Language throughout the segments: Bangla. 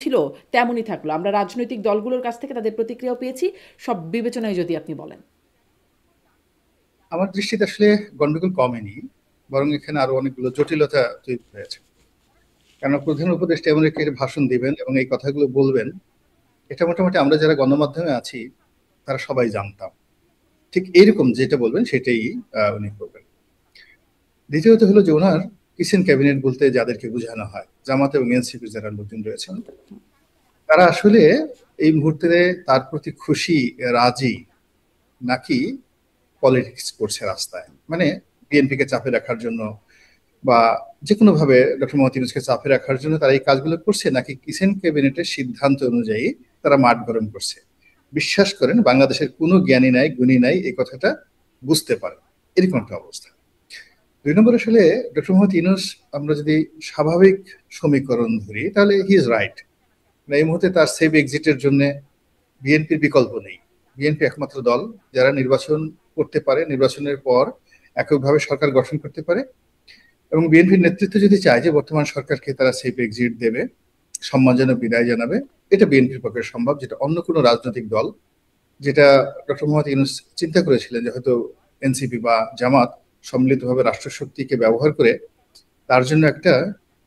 ছিল তেমনই থাকলো। আমরা রাজনৈতিক দলগুলোর কাছ থেকে তাদের প্রতিক্রিয়াও পেয়েছি, সব বিবেচনায় যদি আপনি বলেন। আমার দৃষ্টিতে আসলে গন্ডগোল কমেনি, বরং এখানে আরো অনেকগুলো জটিলতা তৈরি হয়েছে। কারণ প্রধান উপদেষ্টা এমন একটি ভাষণ দিবেন এবং এই কথাগুলো বলবেন, এটা মোটামুটি আমরা যারা গণমাধ্যমে আছি তারা সবাই জানতাম। ঠিক এইরকম যেটা বলবেন সেটাই উনি করবেন। দ্বিতীয়ত হলো যে ওনার কিচেন ক্যাবিনেট বলতে যাদেরকে বোঝানো হয়, জামাত এবং এনসিপি যারা লোকজন রয়েছেন, তারা আসলে এই মুহূর্তে তার প্রতি খুশি, রাজি, নাকি পলিটিক্স করছে রাস্তায়, মানে বিএনপিকে চাপে রাখার জন্য বা যে কোনো ভাবে ডক্টর মোহাম্মদ ইউনূসকে চাপে রাখার জন্য তারা এই কাজগুলো করছে, নাকি কিচেন ক্যাবিনেটের সিদ্ধান্ত অনুযায়ী তারা মাঠ গরম করছে। বিশ্বাস করেন বাংলাদেশের কোনো জ্ঞানী নাই, গুণী নাই এই কথাটা বুঝতে পারে, এরকম একটা অবস্থা। দুই নম্বর আসলে ডক্টর মোহাম্মদ ইউনূস, আমরা যদি স্বাভাবিক সমীকরণ ধরি তাহলে হি ইজ রাইট। এই মুহূর্তে তার সেভ এক্সিটের জন্য বিএনপির বিকল্প নেই। বিএনপি একমাত্র দল যারা নির্বাচন করতে পারে, নির্বাচনের পর এককভাবে সরকার গঠন করতে পারে, এবং বিএনপির নেতৃত্ব যদি চায় যে বর্তমান সরকারকে তারা সেফ এক্সিট দেবে, সম্মানজনক বিদায় জানাবে, এটা বিএনপির পক্ষে সম্ভব, যেটা অন্য কোনো রাজনৈতিক দল, যেটা ডক্টর মোহাম্মদ ইউনূস চিন্তা করেছিলেন যে হয়তো এনসিপি বা জামাত সম্মিলিতভাবে রাষ্ট্রশক্তিকে ব্যবহার করে তার জন্য একটা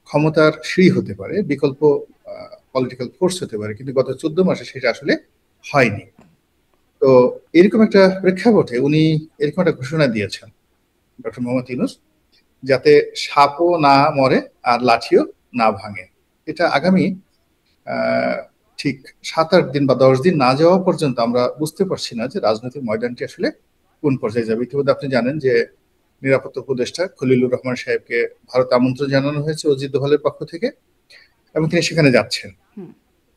ক্ষমতার সিঁড়ি হতে পারে, বিকল্প পলিটিক্যাল ফোর্স হতে পারে, কিন্তু গত 14 মাসে সেটা আসলে হয়নি। তো এরকম একটা প্রেক্ষাপটে উনি এরকম একটা ঘোষণা দিয়েছেন ডক্টর মোহাম্মদ ইউনূস, যাতে সাপও না মরে আর লাঠিও না ভাঙে। এটা আগামী আহ, ঠিক 7-8 দিন বা 10 দিন না যাওয়া পর্যন্ত আমরা বুঝতে পারছি না যে রাজনৈতিক ময়দানটি আসলে কোন পর্যায়ে যাবে। ইতিমধ্যে আপনি জানেন যে নিরাপত্তা উপদেষ্টা খলিলুর রহমান সাহেবকে ভারত আমন্ত্রণ জানানো হয়েছে অজিত দোভালের পক্ষ থেকে, এবং তিনি সেখানে যাচ্ছেন। হুম।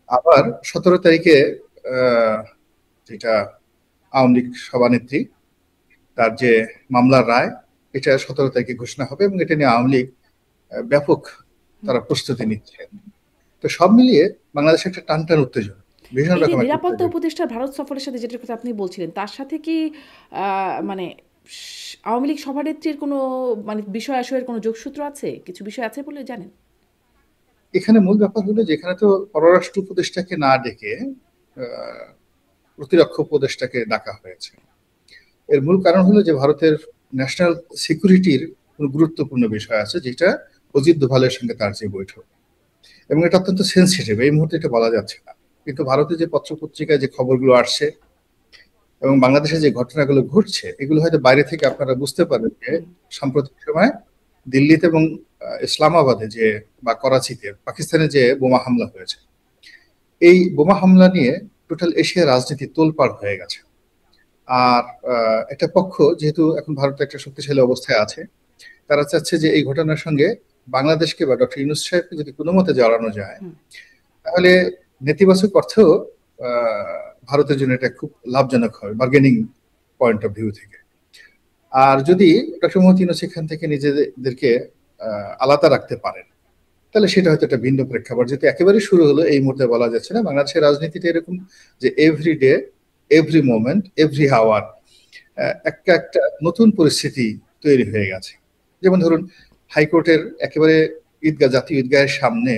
আবার 17 তারিখে আহ, যেটা আওয়ামী লীগ সভানেত্রী, তার যে মামলার রায়, এটা 17 তারিখে ঘোষণা হবে, এবং এটা নিয়ে আওয়ামী লীগ ব্যাপক তারা প্রস্তুতি নিচ্ছে। তো সব মিলিয়ে বাংলাদেশে একটা টান টান উত্তেজনা, ভীষণ এই যে রকম একটা নিরাপত্তা উত্তেজনা। উপদেষ্টার ভারত সফরের সাথে যেটার কথা আপনি বলছিলেন, তার সাথে কি মানে আওয়ামী লীগ সভানেত্রীর কোনো মানে বিষয় আশয়ের কোনো যোগসূত্র আছে, কিছু বিষয় আছে বলে জানেন? এখানে মূল ব্যাপার হলো যে এখানে তো পররাষ্ট্র উপদেষ্টাকে না ডেকে আহ, প্রতিরক্ষা উপদেষ্টাকে ডাকা হয়েছে। এর মূল কারণ হলো যে ভারতের ন্যাশনাল সিকিউরিটির কোনো গুরুত্বপূর্ণ বিষয় আছে, যেটা অজিত দোভালের সঙ্গে তার যে বৈঠক, এবং এটা অত্যন্ত সেন্সিটিভ, এই মুহূর্তে এটা বলা যাচ্ছে না। কিন্তু ভারতে যে পত্র পত্রিকায় যে খবরগুলো আসছে এবং বাংলাদেশে যে ঘটনাগুলো ঘটছে, এগুলো হয়তো বাইরে থেকে আপনারা বুঝতে পারবেন যে হুম। সাম্প্রতিক সময় দিল্লিতে এবং ইসলামাবাদে যে বা করাচিতে পাকিস্তানে যে বোমা হামলা হয়েছে, এই বোমা হামলা নিয়ে টোটাল এশিয়া রাজনীতি তোলপাড় হয়ে গেছে। আর একটা পক্ষ যেহেতু এখন ভারত একটা শক্তিশালী অবস্থায় আছে, তারা চাচ্ছে যে এই ঘটনার সঙ্গে বাংলাদেশকে বা ডক্টর ইউনূস সাহেবকে যদি কোনো মতে জড়ানো যায়, হুম। তাহলে নেতিবাচক অর্থেও ভারতের জন্য এটা খুব লাভজনক হবে বার্গেনিং পয়েন্ট অফ ভিউ থেকে। আর যদি ডক্টর মোহাম্মদ ইউনূস এখান থেকে নিজেদেরকে আলাদা রাখতে পারেন, তাহলে সেটা হয়তো একটা ভিন্ন প্রেক্ষাপট, যেহেতু একেবারে শুরু হলো এই মুহূর্তে বলা যাচ্ছে না। বাংলাদেশের রাজনীতিটা এরকম যে every day, every moment, every hour একটা একটা নতুন পরিস্থিতি তৈরি হয়ে গেছে। যেমন ধরুন, হাইকোর্টের একেবারে ঈদগাহ, জাতীয় ঈদগাহের সামনে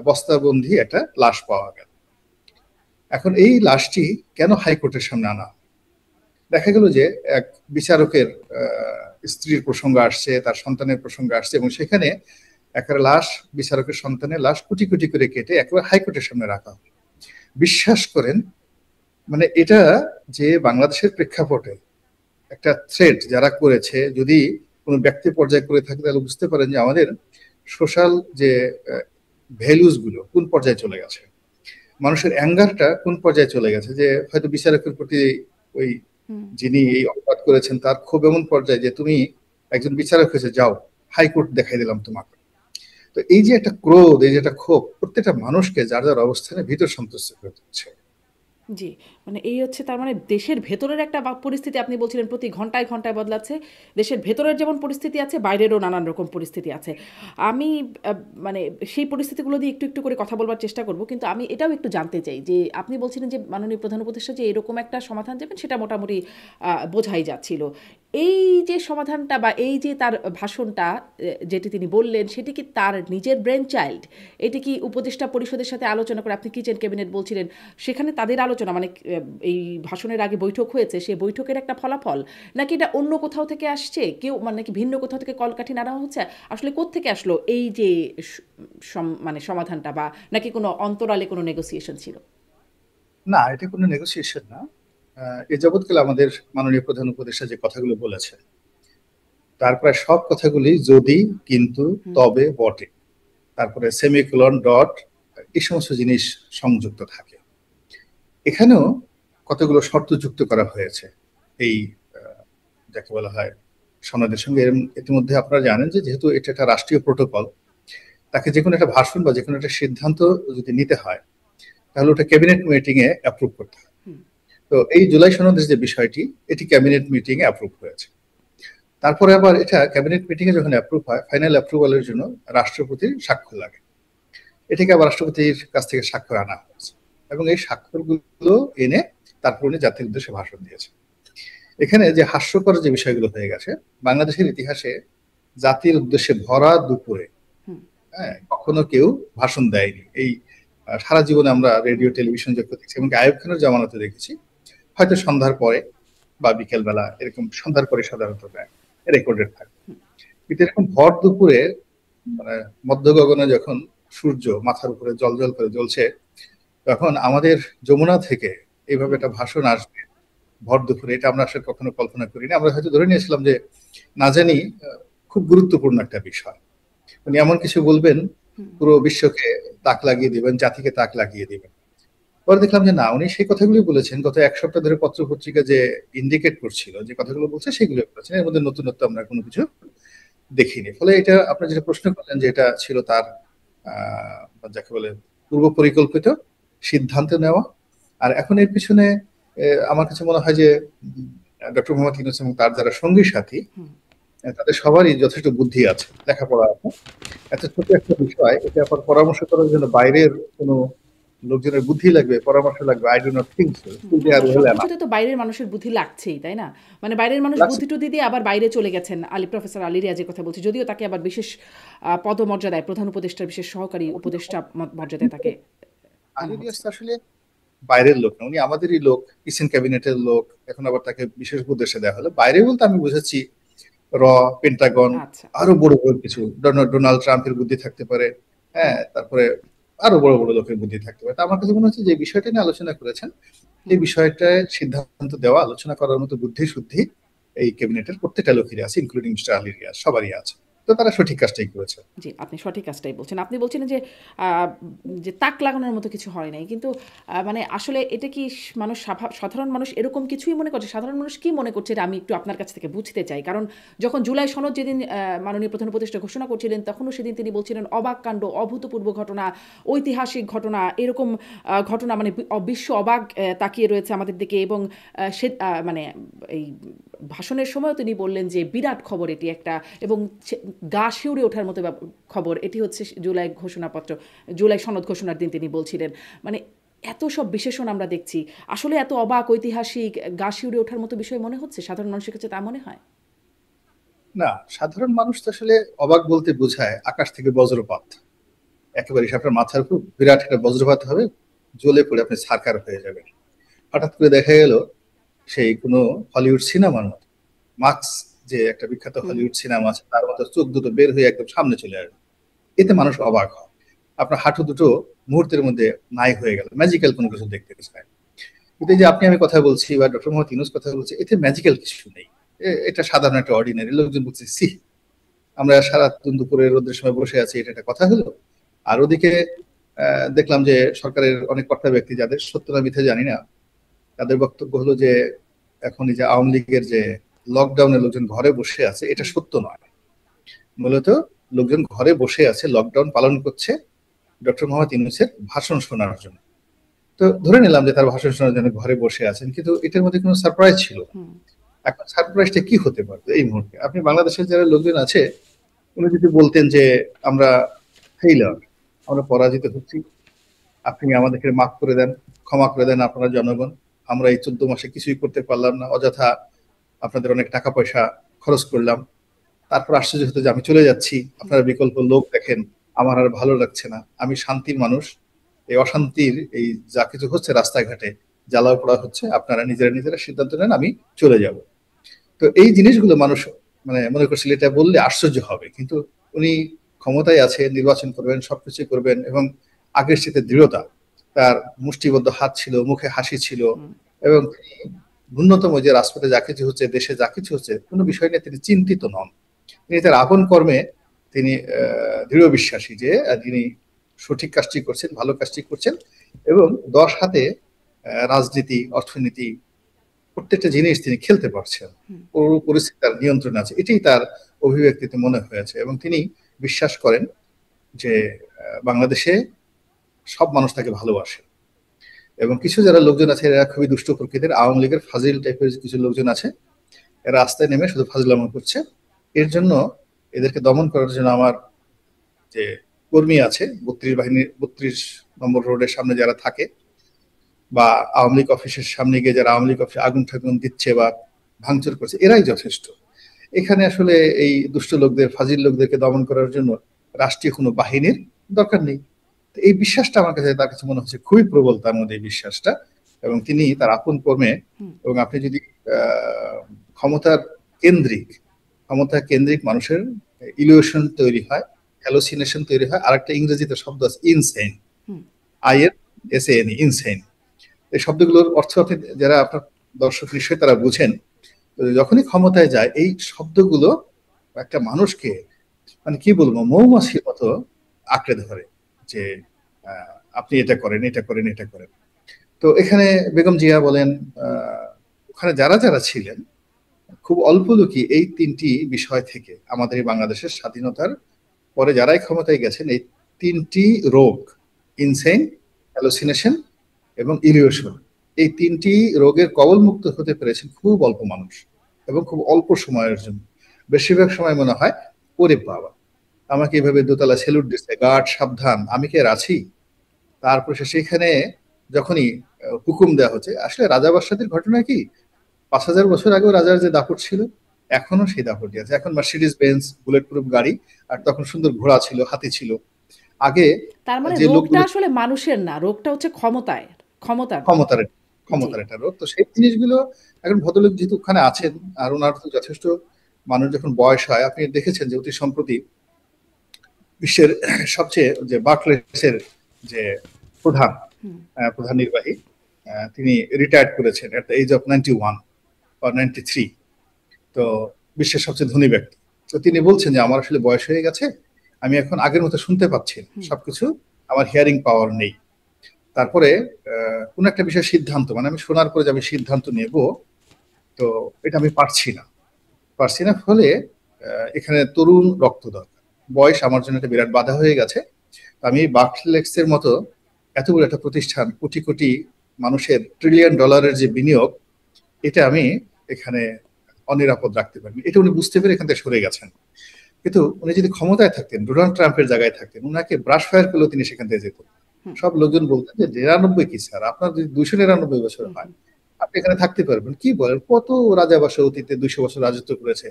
বস্তাবন্দি একটা লাশ পাওয়া গেল। এখন এই লাশটি কেন হাইকোর্টের সামনে আনা? দেখা গেল যে এক বিচারকের স্ত্রীর প্রসঙ্গ আসছে, তার সন্তানের প্রসঙ্গ আসছে, এবং সেখানে একটা লাশ, বিচারকের সন্তানের লাশ কুটি কুটি করে কেটে একেবারে হাইকোর্টের সামনে রাখা হয়। বিশ্বাস করেন, মানে এটা যে বাংলাদেশের প্রেক্ষাপটে একটা থ্রেড যারা করেছে, যদি কোনো ব্যক্তি পর্যায়ে করে থাকে, তাহলে বুঝতে পারেন যে আমাদের সোশ্যাল যে ভ্যালুস গুলো কোন পর্যায়ে চলে গেছে, মানুষের অ্যাঙ্গারটা কোন পর্যায়ে চলে গেছে, যে হয়তো বিচারকের প্রতি ওই হুম। যিনি এই অপরাধ করেছেন তার ক্ষোভ এমন পর্যায়ে যে তুমি একজন বিচারক হয়েছে, যাও হাইকোর্ট দেখাই দিলাম তোমাকে। তো এই যে একটা ক্রোধ, এই যে একটা ক্ষোভ, প্রত্যেকটা মানুষকে যার যার অবস্থানে ভীত সন্ত্রস্ত করে তুলছে। জি, মানে এই হচ্ছে তার মানে দেশের ভেতরের একটা পরিস্থিতি আপনি বলছিলেন প্রতি ঘন্টায়, ঘন্টায় বদলাচ্ছে। দেশের ভেতরের যেমন পরিস্থিতি আছে, বাইরেরও নানান রকম পরিস্থিতি আছে। আমি আ মানে সেই পরিস্থিতিগুলো দিয়ে একটু, একটু করে কথা বলবার চেষ্টা করব। কিন্তু আমি এটাও একটু জানতে চাই যে আপনি বলছিলেন যে মাননীয় প্রধান উপদেষ্টা যে এরকম একটা সমাধান দেবেন সেটা মোটামুটি বোঝাই যাচ্ছিল। এই যে সমাধানটা বা এই যে তার ভাষণটা যেটি তিনি বললেন সেটি কি তার নিজের ব্রেন চাইল্ড? এটি কি উপদেষ্টা পরিষদের সাথে আলোচনা করে, আপনি কিচেন ক্যাবিনেট বলছিলেন, সেখানে তাদের আলোচনা মানে এই ভাষণের আগে বৈঠক হয়েছে, সেই বৈঠকের একটা ফলাফল, নাকি এটা অন্য কোথাও থেকে আসছে, কেউ মানে নাকি ভিন্ন কোথাও থেকে কলকাঠি নাড়া হচ্ছে? আসলে কোত্থেকে আসলো এই যে মানে সমাধানটা, বা নাকি কোনো অন্তরালে কোনো নেগোসিয়েশন ছিল? না, এটা কোনো নেগোসিয়েশন না। এ যাবৎকাল আমাদের মাননীয় প্রধান উপদেষ্টা যে কথাগুলো বলেছে, তার প্রায় সব কথাগুলি যদি, কিন্তু, হুম। তবে, বটে, তারপরে সেমিকোলন, ডট, এই সমস্ত জিনিস সংযুক্ত থাকে। এখানেও কতগুলো শর্ত যুক্ত করা হয়েছে এই যাকে বলা হয় সনদের সঙ্গে। ইতিমধ্যে আপনারা জানেন যে যেহেতু এটা একটা রাষ্ট্রীয় প্রোটোকল, তাকে যে কোনো একটা ভাষণ বা যে কোনো একটা সিদ্ধান্ত যদি নিতে হয়, তাহলে ওটা ক্যাবিনেট মিটিং এ অ্যাপ্রুভ করতে হয়। হুম। তো এই জুলাই সনদের যে বিষয়টি, এটি ক্যাবিনেট মিটিং এ অ্যাপ্রুভ হয়েছে। তারপরে আবার এটা ক্যাবিনেট মিটিং এ যখন অ্যাপ্রুভ হয়, ফাইনাল অ্যাপ্রুভালের জন্য রাষ্ট্রপতির স্বাক্ষর লাগে। এটাকে আবার রাষ্ট্রপতির কাছ থেকে স্বাক্ষর আনা হয়েছে, এবং এই স্বাক্ষরগুলো এনে তারপর উনি জাতির উদ্দেশ্যে ভাষণ দিয়েছে। এখানে যে হাস্যকর যে বিষয়গুলো হয়ে গেছে, বাংলাদেশের ইতিহাসে জাতির উদ্দেশ্যে ভরা দুপুরে, হুম। হ্যাঁ, কখনো কেউ ভাষণ দেয়নি। এই সারা জীবনে আমরা রেডিও টেলিভিশন যখন দেখছি, এবং আইয়ুব খানের জামানাতে দেখেছি, হয়তো সন্ধ্যার পরে বা বিকেল বেলা, এরকম সন্ধ্যার পরে সাধারণত রেকর্ডেড থাকে। কিন্তু এরকম ভর দুপুরে, মানে মধ্য গগনে যখন সূর্য মাথার উপরে জল জল করে জ্বলছে, তখন আমাদের যমুনা থেকে এইভাবে হুম। একটা ভাষণ আসবে ভর দুপুরে, এটা আমরা আসলে কখনো কল্পনা করিনি। আমরা হয়তো ধরে নিয়েছিলাম যে না জানি খুব গুরুত্বপূর্ণ একটা বিষয়, উনি এমন কিছু বলবেন, হুম। পুরো বিশ্বকে তাক লাগিয়ে দিবেন, জাতিকে তাক লাগিয়ে দিবেন। পরে দেখলাম যে না, উনি সেই কথাগুলি বলেছেন গত এক সপ্তাহ ধরে পত্র পত্রিকা যে ইন্ডিকেট করছিল, যে কথাগুলো বলছে সেগুলো বলেছেন, এর মধ্যে নতুনত্ব আমরা কোনো কিছু দেখিনি। ফলে এটা আপনার যেটা প্রশ্ন করলেন যে এটা ছিল তার যাকে বলে পূর্ব পরিকল্পিত সিদ্ধান্ত নেওয়া। আর এখন এর পিছনে আমার কাছে মনে হয় যে ডক্টর মোহাম্মদ ইউনূস এবং তার যারা সঙ্গী সাথী, হুম। তাদের সবারই যথেষ্ট বুদ্ধি আছে, লেখাপড়া আছে। এত ছোট একটা বিষয়, এটা আবার পরামর্শ করার জন্য বাইরের কোনো লোকজনের বুদ্ধি লাগবে, পরামর্শ লাগবে, I do not think so. না, না, সবকিছুতে তো বাইরের মানুষের বুদ্ধি লাগছেই, তাই না? মানে বাইরের মানুষ লাগছে। বুদ্ধি টুদ্ধি দিয়ে আবার বাইরে চলে গেছেন। প্রফেসর আলী রিয়াজের কথা বলছি, যদিও তাকে আবার বিশেষ পদমর্যাদায়, প্রধান উপদেষ্টার বিশেষ সহকারী উপদেষ্টা মর্যাদায় তাকে আনা আলী রিয়াজ হচ্ছে। তো আসলে বাইরের লোক না, উনি আমাদেরই লোক, কিচেন ক্যাবিনেটের লোক। এখন আবার তাকে বিশেষ উপদেশে দেওয়া হলো। বাইরে বলতে আমি বুঝেছি র, পেন্টাগন, আচ্ছা। আরো বড় বড় কিছু, ডোনাল্ড ট্রাম্পের বুদ্ধি থাকতে পারে, হুম। হ্যাঁ, তারপরে আরো বড় বড় লোকের বুদ্ধি থাকতে পারে। তা আমার কাছে মনে হচ্ছে যে বিষয়টা নিয়ে আলোচনা করেছেন, হুম। এই বিষয়টায় সিদ্ধান্ত দেওয়া, আলোচনা করার মতো বুদ্ধি শুদ্ধি এই ক্যাবিনেটের প্রত্যেকটা লোকেরই আছে, ইনক্লুডিং মিস্টার আলী রিয়াজ, সবারই আছে। তো তারা সঠিক কাজটাই করেছে। জি, আপনি সঠিক কাজটাই বলছেন। আপনি বলছিলেন যে আ যে তাক লাগানোর মতো কিছু হয় নাই। কিন্তু মানে আসলে এটা কি মানুষ সাধারণ মানুষ এরকম কিছুই মনে করছে? সাধারণ মানুষ কি মনে করছে, এটা আমি একটু আপনার কাছ থেকে বুঝতে চাই। কারণ যখন জুলাই সনদ যেদিন মাননীয় প্রধান উপদেষ্টা ঘোষণা করছিলেন, তখনও সেদিন তিনি বলছিলেন অবাক কাণ্ড, অভূতপূর্ব ঘটনা, ঐতিহাসিক ঘটনা, এরকম ঘটনা, মানে বিশ্ব অবাক তাকিয়ে রয়েছে আমাদের দিকে, এবং সে মানে এই ভাষণের সময়ও তিনি বললেন যে বিরাট খবর এটি একটা, এবং গা শিউরে ওঠার মতো খবর এটি হচ্ছে জুলাই ঘোষণাপত্র, জুলাই সনদ ঘোষণার দিন তিনি বলছিলেন। মানে এত সব বিশেষণ আমরা দেখছি, আসলে এত অবাক, ঐতিহাসিক, গা শিউরে ওঠার মতো বিষয় মনে হচ্ছে সাধারণ মানুষের কাছে, তা মনে হয়? না, সাধারণ মানুষ তো আসলে অবাক বলতে বোঝায় আকাশ থেকে বজ্রপাত, একেবারে আপনার মাথার উপর বিরাট একটা বজ্রপাত হবে, জ্বলে পড়ে আপনি ছারখার হয়ে যাবেন। হঠাৎ করে দেখা গেল সেই কোনো হলিউড সিনেমার মতো, মার্কস যে একটা বিখ্যাত হুম। হলিউড সিনেমা আছে, তার মতো চোখ দুটো বের হয়ে একদম সামনে চলে আসবে। এতে মানুষ অবাক হয়। আপনার হাঁটু দুটো মুহূর্তের মধ্যে নাই হয়ে গেল, ম্যাজিক্যাল কোনো কিছু দেখতে চায়। কিন্তু এই যে আপনি আমি কথা বলছি বা ডক্টর মোহাম্মদ ইউনূস কথা বলছি, এতে ম্যাজিক্যাল কিছু নেই। এটা সাধারণ একটা অর্ডিনারি। লোকজন বলছে সি, আমরা সারা দুপুরে রোদের সময় বসে আছি, এটা একটা কথা হলো? আর ওদিকে দেখলাম যে সরকারের অনেক কর্তা ব্যক্তি, যাদের সত্য না মিথ্যা জানি না, তাদের বক্তব্য হলো যে এখন এই যে আওয়ামী লীগের যে লকডাউনে লোকজন ঘরে বসে আছে, এটা হুম। সত্য নয়। মূলত লোকজন ঘরে বসে আছে, লকডাউন পালন করছে ডক্টর মোহাম্মদ ইউনূসের ভাষণ শোনার জন্য। তো ধরে নিলাম যে তার ভাষণ শোনার জন্য ঘরে বসে আছেন, কিন্তু এটার মধ্যে কোনো সারপ্রাইজ ছিল না। হুম। এখন সারপ্রাইজটা কি হতে পারতো এই মুহূর্তে? আপনি বাংলাদেশের যারা লোকজন আছে, উনি যদি বলতেন যে আমরা ফেইলার, আমরা পরাজিত হচ্ছি, আপনি আমাদেরকে মাফ করে দেন, ক্ষমা করে দেন আপনারা জনগণ, আমরা এই 14 মাসে কিছুই করতে পারলাম না, অযথা আপনাদের অনেক টাকা পয়সা খরচ করলাম, তারপর আশ্চর্য হতো যে আমি চলে যাচ্ছি, আপনারা বিকল্প লোক দেখেন, আমার আর ভালো লাগছে না, আমি শান্তির মানুষ, এই অশান্তির এই যা কিছু হচ্ছে রাস্তাঘাটে, জ্বালাও পোড়া হচ্ছে, আপনারা নিজেরা নিজেরা সিদ্ধান্ত নেন, আমি চলে যাব। তো এই জিনিসগুলো মানুষ মানে মনে করছিল এটা বললে আশ্চর্য হবে, কিন্তু উনি ক্ষমতায় আছে, নির্বাচন করবেন, সবকিছু করবেন, এবং আগের সাথে দৃঢ়তা, তার মুষ্টিবদ্ধ হাত ছিল, মুখে হাসি ছিল, এবং তিনি ন্যূনতম যে রাজপথে যা কিছু হচ্ছে, দেশে যা কিছু হচ্ছে, কোনো বিষয় নিয়ে তিনি চিন্তিত নন। তিনি তার আপন কর্মে তিনি দৃঢ় বিশ্বাসী যে তিনি সঠিক কাজটি করছেন, ভালো কাজটি করছেন, এবং 10 হাতে রাজনীতি, অর্থনীতি, প্রত্যেকটা জিনিস তিনি খেলতে পারছেন, পুরো পরিস্থিতি তার নিয়ন্ত্রণে আছে, এটাই তার অভিব্যক্তিতে মনে হয়েছে। এবং তিনি বিশ্বাস করেন যে বাংলাদেশে সব মানুষ তাকে ভালোবাসে। এবং কিছু যারা লোকজন আছে এরা খুবই দুষ্ট প্রকৃতির, আওয়ামী লীগের ফাজিল টাইপের কিছু লোকজন আছে, এরা রাস্তায় নেমে শুধু ফাজলামো করছে। এর জন্য এদেরকে দমন করার জন্য আমার যে কর্মী আছে 32 নম্বর রোডের সামনে যারা থাকে, বা আওয়ামী লীগ অফিসের সামনে গিয়ে যারা আওয়ামী লীগ অফিসে আগুন ঠাগুন দিচ্ছে বা ভাঙচুর করছে, এরাই যথেষ্ট। এখানে আসলে এই দুষ্ট লোকদের, ফাজিল লোকদেরকে দমন করার জন্য রাষ্ট্রীয় কোনো বাহিনীর দরকার নেই। এই বিশ্বাসটা আমার কাছে, তার কাছে মনে হচ্ছে খুবই প্রবল তার মধ্যে এই বিশ্বাসটা। এবং তিনি তার আপন কর্মে, এবং আপনি যদি ক্ষমতার কেন্দ্রিক ক্ষমতা কেন্দ্রিক মানুষের ইলিউশন তৈরি হয়, হ্যালোসিনেশন তৈরি হয়, আর একটা ইংরেজিতে শব্দ আছে ইনসেইন, INSANE, ইনসেইন। এই শব্দগুলোর অর্থ আপনি যারা আপনার দর্শক নিশ্চয়ই তারা বুঝেন। যখনই ক্ষমতায় যায় এই শব্দগুলো একটা মানুষকে মানে কি বলবো মৌমাছির মতো আঁকড়ে ধরে, যে আপনি এটা করেন, এটা করেন, এটা করেন। তো এখানে বেগম জিয়া বলেন, ওখানে যারা যারা ছিলেন, খুব অল্প লোকই এই 3টি বিষয় থেকে, আমাদের এই বাংলাদেশের স্বাধীনতার পরে যারাই ক্ষমতায় গেছেন, এই 3টি রোগ, ইনসেইন, হ্যালোসিনেশন এবং ইলিউশন, এই 3টি রোগের কবলমুক্ত হতে পেরেছেন খুব অল্প মানুষ, এবং খুব অল্প সময়ের জন্য। বেশিরভাগ সময় মনে হয় ওরে বাবা, আমাকে এভাবে দোতলা সেলুট দিচ্ছে, গার্ড সাবধান, আমি কি আর আছি? তারপর সেখানে যখনই হুকুম দেওয়া হচ্ছে, আসলে রাজা বাদশাদের ঘটনা কি, 5000 বছর আগেও রাজার যে দাপট ছিল, এখনো সেই দাপটই আছে। এখন মার্সিডিজ বেঞ্জ, বুলেট প্রুফ গাড়ি, আর তখন সুন্দর ঘোড়া ছিল, হাতি ছিল। আগে তার মানে যে রোগটা লোকগুলো, আসলে মানুষের না, রোগটা হচ্ছে ক্ষমতার। ক্ষমতার জি। ক্ষমতার একটা রোগ। তো সেই জিনিসগুলো এখন ভদ্রলোক যেহেতু ওখানে আছেন, আর ওনার তো যথেষ্ট মানুষ যখন বয়স হয়, আপনি দেখেছেন যে অতি সম্প্রতি বিশ্বের সবচেয়ে যে বার্কলেসের যে প্রধান প্রধান নির্বাহী, তিনি রিটায়ার্ড করেছেন এট দ্য এজ অফ 91 বা 93। তো বিশ্বের সবচেয়ে ধনী ব্যক্তি। তো তিনি বলছেন যে আমার আসলে বয়স হয়ে গেছে, আমি এখন আগের মতো শুনতে পাচ্ছি না, সবকিছু, আমার হিয়ারিং পাওয়ার নেই। তারপরে কোন একটা বিষয় সিদ্ধান্ত, মানে আমি শোনার পরে যে আমি সিদ্ধান্ত নেব, তো এটা আমি পারছি না। ফলে এখানে তরুণ রক্ত দরকার, বয়স আমার জন্য একটা বিরাট বাধা হয়ে গেছে। আমি বার্কলেক্সের মতো এত বড় একটা প্রতিষ্ঠান, কোটি কোটি মানুষের ট্রিলিয়ন ডলারের যে বিনিয়োগ, এটা আমি এখানে অনিরাপদ রাখতে পারি। এটা উনি বুঝতে পেরে এখান থেকে সরে গেছেন। কিন্তু উনি যদি ক্ষমতায় থাকতেন, ডোনাল্ড ট্রাম্পের জায়গায় থাকতেন, উনাকে ব্রাশ ফায়ার করলেও তিনি সেখান থেকে যেতেন। সব লোকজন বলতেন যে 99 কি স্যার, আপনার যদি 299 বছর হয় আপনি এখানে থাকতে পারবেন, কি বলেন, কত রাজা বাসা অতীতে 200 বছর রাজত্ব করেছে।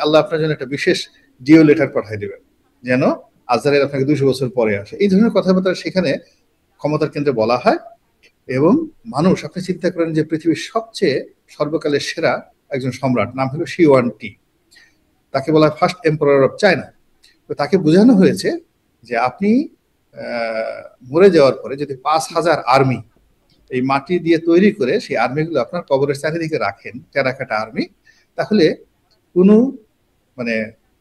আল্লাহ আপনার জন্য একটা বিশেষ ডিও লেটার পাঠিয়ে দেবেন, যেন আজহারের আপনাকে 200 বছর পরে আসে। এই ধরনের কথাবার্তা সেখানে ক্ষমতার কেন্দ্রে বলা হয়। এবং মানুষ, আপনি চিন্তা করেন যে পৃথিবীর সবচেয়ে সর্বকালের সেরা একজন সম্রাট, নাম হলো শি ওয়ানটি, তাকে বলা হয় ফার্স্ট এম্পারার অফ চায়না। তো তাকে বোঝানো হয়েছে যে আপনি মরে যাওয়ার পরে যদি 5000 আর্মি এই মাটি দিয়ে তৈরি করে সেই আর্মিগুলো আপনার কবরের চারিদিকে রাখেন, টেরাকাটা আর্মি, তাহলে কোনো মানে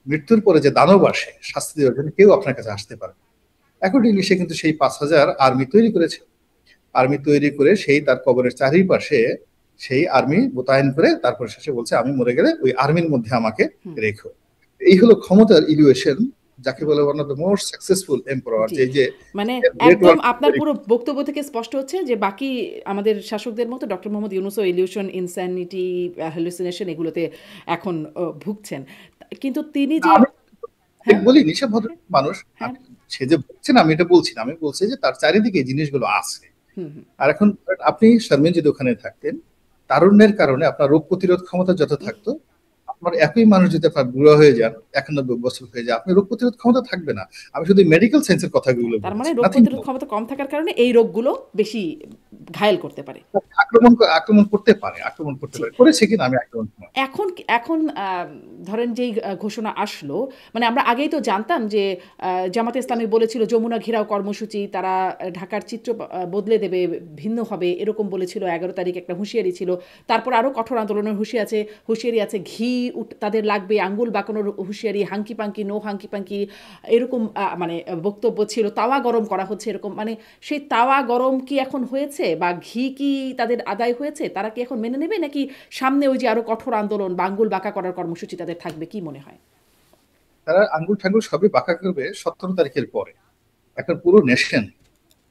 মৃত্যুর পরে যে দানব আসে শাস্তি দেওয়ার জন্য, কেউ আপনার কাছে আসতে পারবে। অ্যাকর্ডিংলি সে কিন্তু সেই 5000 আর্মি তৈরি করেছে। আর্মি তৈরি করে সেই তার কবরের চারিপাশে সেই আর্মি মোতায়েন করে তারপর শেষে বলছে আমি মরে গেলে ওই আর্মির মধ্যে আমাকে রেখো। এই হলো ক্ষমতার ইলিউশন, যাকে বলে one of the most successful emperor. জি। যে মানে গ্রেট একদম ওয়ান। আপনার পুরো বক্তব্য থেকে স্পষ্ট হচ্ছে যে বাকি আমাদের শাসকদের মতো ডক্টর মোহাম্মদ ইউনূসও ইলিউশন, ইনস্যানিটি, হ্যালুসিনেশন এগুলোতে এখন ভুগছেন। কিন্তু তিনি যে আমি হ্যাঁ বলি নিশা ভদ্র মানুষ, হ্যাঁ সে যে বলছে না, আমি এটা বলছি না, আমি বলছি যে তার চারিদিকে এই জিনিসগুলো আছে। হুম হুম আর এখন আপনি শারমিন যদি ওখানে থাকতেন, তারুণ্যের কারণে আপনার রোগ প্রতিরোধ ক্ষমতা যত থাকতো, আপনার একই মানুষ যদি আপনার বুড়ো হয়ে যান, 91 বছর হয়ে যায়, আপনি রোগ প্রতিরোধ ক্ষমতা থাকবে না। আমি শুধু মেডিকেল সায়েন্সের কথাগুলো তার মানে বলেছি, রোগ নাথিং প্রতিরোধ মোর। ক্ষমতা কম থাকার কারণে এই রোগগুলো বেশি ঘায়েল করতে পারে। আক্রমণ আক্রমণ করতে পারে, আক্রমণ করতে জি। পারে, করেছে কিনা আমি আক্রমণ নয়। এখন এখন ধরেন যেই ঘোষণা আসলো, মানে আমরা আগেই তো জানতাম যে জামাতে ইসলামী বলেছিল যমুনা ঘেরাও কর্মসূচি তারা ঢাকার চিত্র বদলে দেবে, ভিন্ন হবে, এরকম বলেছিল। 11 তারিখ একটা হুঁশিয়ারি ছিল। তারপর আরও কঠোর আন্দোলনের হুঁশিয়ারি আছে, ঘি তাদের লাগবে, আঙ্গুল বাঁকানোর হুঁশিয়ারি, hanky panky no hanky panky, এরকম মানে বক্তব্য ছিল। তাওয়া গরম করা হচ্ছে এরকম, মানে সেই তাওয়া গরম কি এখন হয়েছে, বা ঘি কি তাদের আদায় হয়েছে, তারা কি এখন মেনে নেবে, নাকি সামনে ওই যে আরো কঠোর আন্দোলন বা আঙ্গুল বাঁকা করার কর্মসূচি তাদের থাকবে, কি মনে হয়? তারা আঙ্গুল ঠাঙ্গুল সবই বাঁকা করবে 17 তারিখের পরে। এখন পুরো নেশন,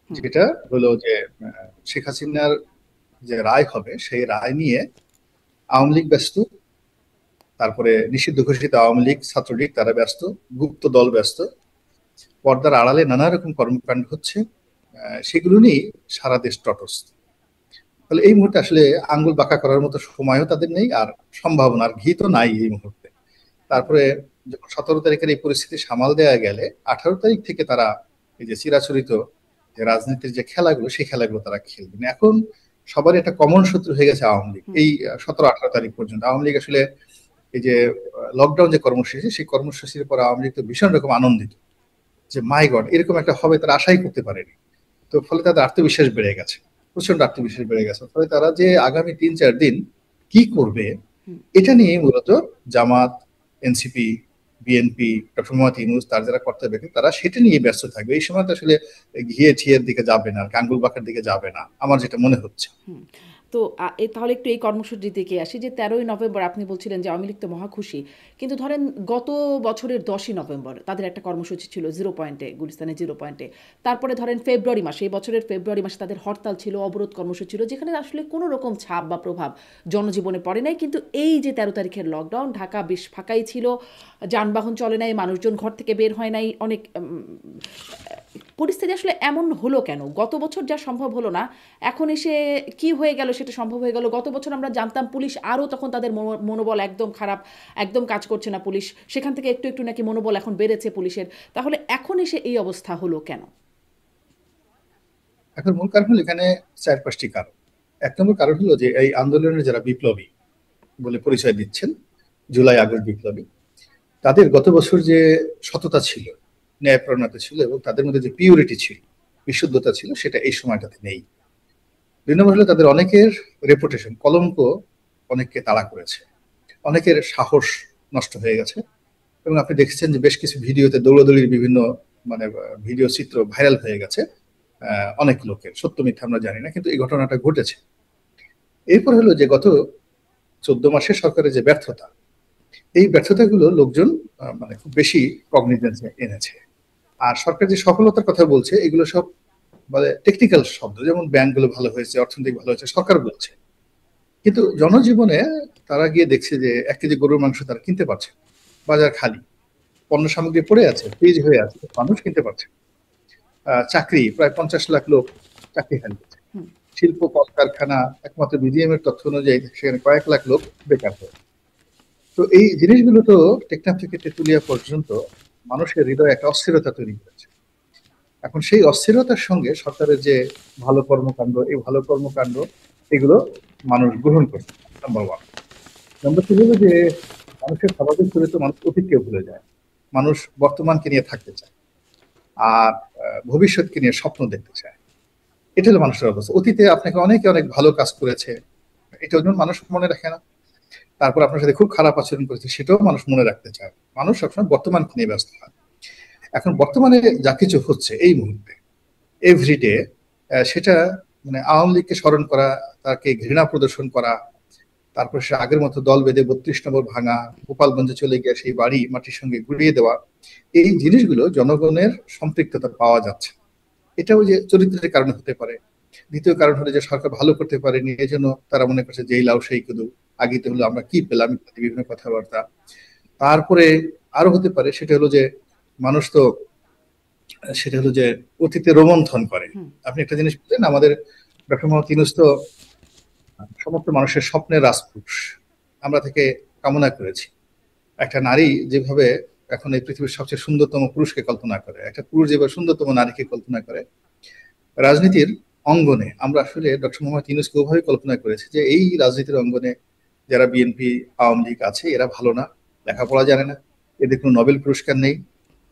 হুম। যেটা হলো যে শেখ হাসিনার যে রায় হবে, সেই রায় নিয়ে আওয়ামী লীগ ব্যস্ত, তারপরে নিষিদ্ধ ঘোষিত আওয়ামী লীগ, ছাত্রলীগ তারা ব্যস্ত, গুপ্ত দল ব্যস্ত, পর্দার আড়ালে নানা রকম কর্মকাণ্ড হচ্ছে, সেগুলো নিয়ে সারা দেশ তটস্থ। তাহলে এই মুহূর্তে আসলে আঙ্গুল বাঁকা করার মতো সময়ও তাদের নেই, আর সম্ভাবনা, আর ঘি তো নাই এই মুহূর্তে। তারপরে যখন 17 তারিখের এই পরিস্থিতি সামাল দেওয়া গেলে 18 তারিখ থেকে তারা এই যে চিরাচরিত যে রাজনীতির যে খেলাগুলো, সেই খেলাগুলো তারা খেলবেন। এখন সবার একটা কমন শত্রু হয়ে গেছে আওয়ামী লীগ। এই 17-18 তারিখ পর্যন্ত আওয়ামী লীগ আসলে এই যে লকডাউন যে কর্মসূচি, সেই কর্মসূচির পর আওয়ামী লীগ তো ভীষণ রকম আনন্দিত যে মাই গড এরকম একটা হবে, তারা আশাই করতে পারেনি। তো ফলে তাদের আত্মবিশ্বাস বেড়ে গেছে, প্রচন্ড আত্মবিশ্বাস বেড়ে গেছে। ফলে তারা যে আগামী 3-4 দিন কি করবে, এটা নিয়ে মূলত Jamaat, NCP, BNP, doctor Mohammad Yunus, তার যারা কর্তা ব্যক্তি, তারা সেটা নিয়ে ব্যস্ত থাকবে। এই সময় তো আসলে ঘিয়ে ঠিয়ের দিকে যাবে না, আঙ্গুল বাঁকার দিকে যাবে না, আমার যেটা মনে হচ্ছে। হুম। তো তাহলে একটু এই কর্মসূচির দিকে আসি, যে 13ই নভেম্বর আপনি বলছিলেন যে আওয়ামী লীগ তো মহা খুশি, কিন্তু ধরেন গত বছরের 10ই নভেম্বর তাদের একটা কর্মসূচি ছিল জিরো পয়েন্টে, গুলিস্তানের জিরো পয়েন্টে। তারপরে ধরেন ফেব্রুয়ারি মাসে, এই বছরের ফেব্রুয়ারি মাসে তাদের হরতাল ছিল, অবরোধ কর্মসূচি ছিল, যেখানে আসলে কোনো রকম ছাপ বা প্রভাব জনজীবনে পড়ে নাই। কিন্তু এই যে 13 তারিখের লকডাউন, ঢাকা বেশ ফাঁকাই ছিল, যানবাহন চলে নাই, মানুষজন ঘর থেকে বের হয় নাই, অনেক পরিস্থিতি আসলে এমন হলো কেন? গত বছর যা সম্ভব হলো না, এখন এসে কি হয়ে গেল সেটা সম্ভব হয়ে গেল? গত বছর আমরা জানতাম পুলিশ আরও তখন তাদের মনোবল একদম খারাপ, একদম কাজ করছে না পুলিশ, সেখান থেকে একটু একটু নাকি মনোবল এখন বেড়েছে পুলিশের। তাহলে এখন এসে এই অবস্থা হলো কেন? এখন মূল কারণ হলো এখানে 4-5টি কারণ। 1 নম্বর কারণ হলো যে এই আন্দোলনের যারা বিপ্লবী বলে পরিচয় দিচ্ছেন, জুলাই আগস্ট বিপ্লবী, তাদের গত বছর যে সততা ছিল, ন্যায়পরায়ণতা ছিল, এবং তাদের মধ্যে যে পিউরিটি ছিল, বিশুদ্ধতা ছিল, সেটা এই সময়টাতে নেই। 2 নম্বর হলো তাদের অনেকের রেপুটেশন, কলঙ্ক অনেককে তাড়া করেছে, অনেকের সাহস নষ্ট হয়ে গেছে। এবং আপনি দেখেছেন যে বেশ কিছু ভিডিওতে দৌড়াদৌড়ির বিভিন্ন মানে ভিডিও চিত্র ভাইরাল হয়ে গেছে অনেক লোকের, সত্য মিথ্যা আমরা জানি না, কিন্তু এই ঘটনাটা ঘটেছে। এরপর হলো যে গত 14 মাসে সরকারের যে ব্যর্থতা, এই ব্যর্থতাগুলো লোকজন মানে খুব বেশি কগনিজেন্সে এনেছে। আর সরকার যে সফলতার কথা বলছে, এগুলো সব মানে টেকনিক্যাল শব্দ, যেমন ব্যাংকগুলো ভালো হয়েছে, অর্থনৈতিক ভালো হয়েছে, সরকার বলছে। কিন্তু জনজীবনে তারা গিয়ে দেখছে যে 1 কেজি গরুর মাংস তারা কিনতে পারছে, বাজার খালি, পণ্য সামগ্রী পড়ে আছে, ফ্রিজ হয়ে আছে, মানুষ কিনতে পারছে। চাকরি, প্রায় 50 লাখ লোক চাকরি হারিয়েছে। হুম। শিল্প কলকারখানা, একমাত্র বিজিএম এর তথ্য অনুযায়ী সেখানে কয়েক লাখ লোক বেকার হয়েছে। তো এই জিনিসগুলো তো টেকনাফ থেকে তেঁতুলিয়া পর্যন্ত মানুষের হৃদয়ে একটা অস্থিরতা তৈরি করেছে। এখন সেই অস্থিরতার সঙ্গে সরকারের যে ভালো কর্মকাণ্ড, এই ভালো কর্মকাণ্ড এগুলো মানুষ গ্রহণ করছে, নাম্বার ওয়ান। নাম্বার টু হলো যে মানুষের স্বাভাবিক চরিত্র, মানুষ অতীতকে ভুলে যায়, মানুষ বর্তমানকে নিয়ে থাকতে চায়, আর ভবিষ্যৎকে নিয়ে স্বপ্ন দেখতে চায়। এটা হলো মানুষের অবস্থা। অতীতে আপনাকে অনেকে অনেক ভালো কাজ করেছে, এটা জন্য মানুষ মনে রাখে না। তারপর আপনার সাথে খুব খারাপ আচরণ করেছে, সেটাও মানুষ মনে রাখতে চায়। মানুষ সবসময় বর্তমানকে নিয়ে ব্যস্ত হয়। এখন বর্তমানে যা কিছু হচ্ছে এই মুহূর্তে, এভরিডে, সেটা মানে আওয়ামী লীগকে স্মরণ করা, তাকে ঘৃণা প্রদর্শন করা, তারপর সে আগের মতো দল বেঁধে 32 নম্বর ভাঙা, গোপালগঞ্জে চলে গিয়ে সেই বাড়ি মাটির সঙ্গে গুড়িয়ে দেওয়া, এই জিনিসগুলো জনগণের সম্পৃক্ততা পাওয়া যাচ্ছে। এটাও যে চরিত্রের কারণে হতে পারে। দ্বিতীয় কারণ হলো যে সরকার ভালো করতে পারেনি, এই জন্য তারা মনে করছে যেই লাউ সেই কুদু, আগে তো হলো আমরা কি পেলাম, ইত্যাদি বিভিন্ন কথাবার্তা। তারপরে আরো হতে পারে সেটা হলো যে মানুষ তো সেটা হলো যে অতীতে রোমন্থন করে। হুম। আপনি একটা জিনিস বললেন, আমাদের ডক্টর মোহাম্মদ ইউনূস তো সমস্ত মানুষের স্বপ্নের রাজপুরুষ আমরা থেকে কামনা করেছি। একটা নারী যেভাবে এখন এই পৃথিবীর সবচেয়ে সুন্দরতম পুরুষকে কল্পনা করে, একটা পুরুষ যেভাবে সুন্দরতম নারীকে কল্পনা করে, রাজনীতির অঙ্গনে আমরা আসলে ডক্টর মোহাম্মদ ইউনূসকে ওভাবে কল্পনা করেছি যে এই রাজনীতির অঙ্গনে যারা বিএনপি আওয়ামী লীগ আছে এরা ভালো না, লেখাপড়া জানে না, এদের কোনো নোবেল পুরস্কার নেই,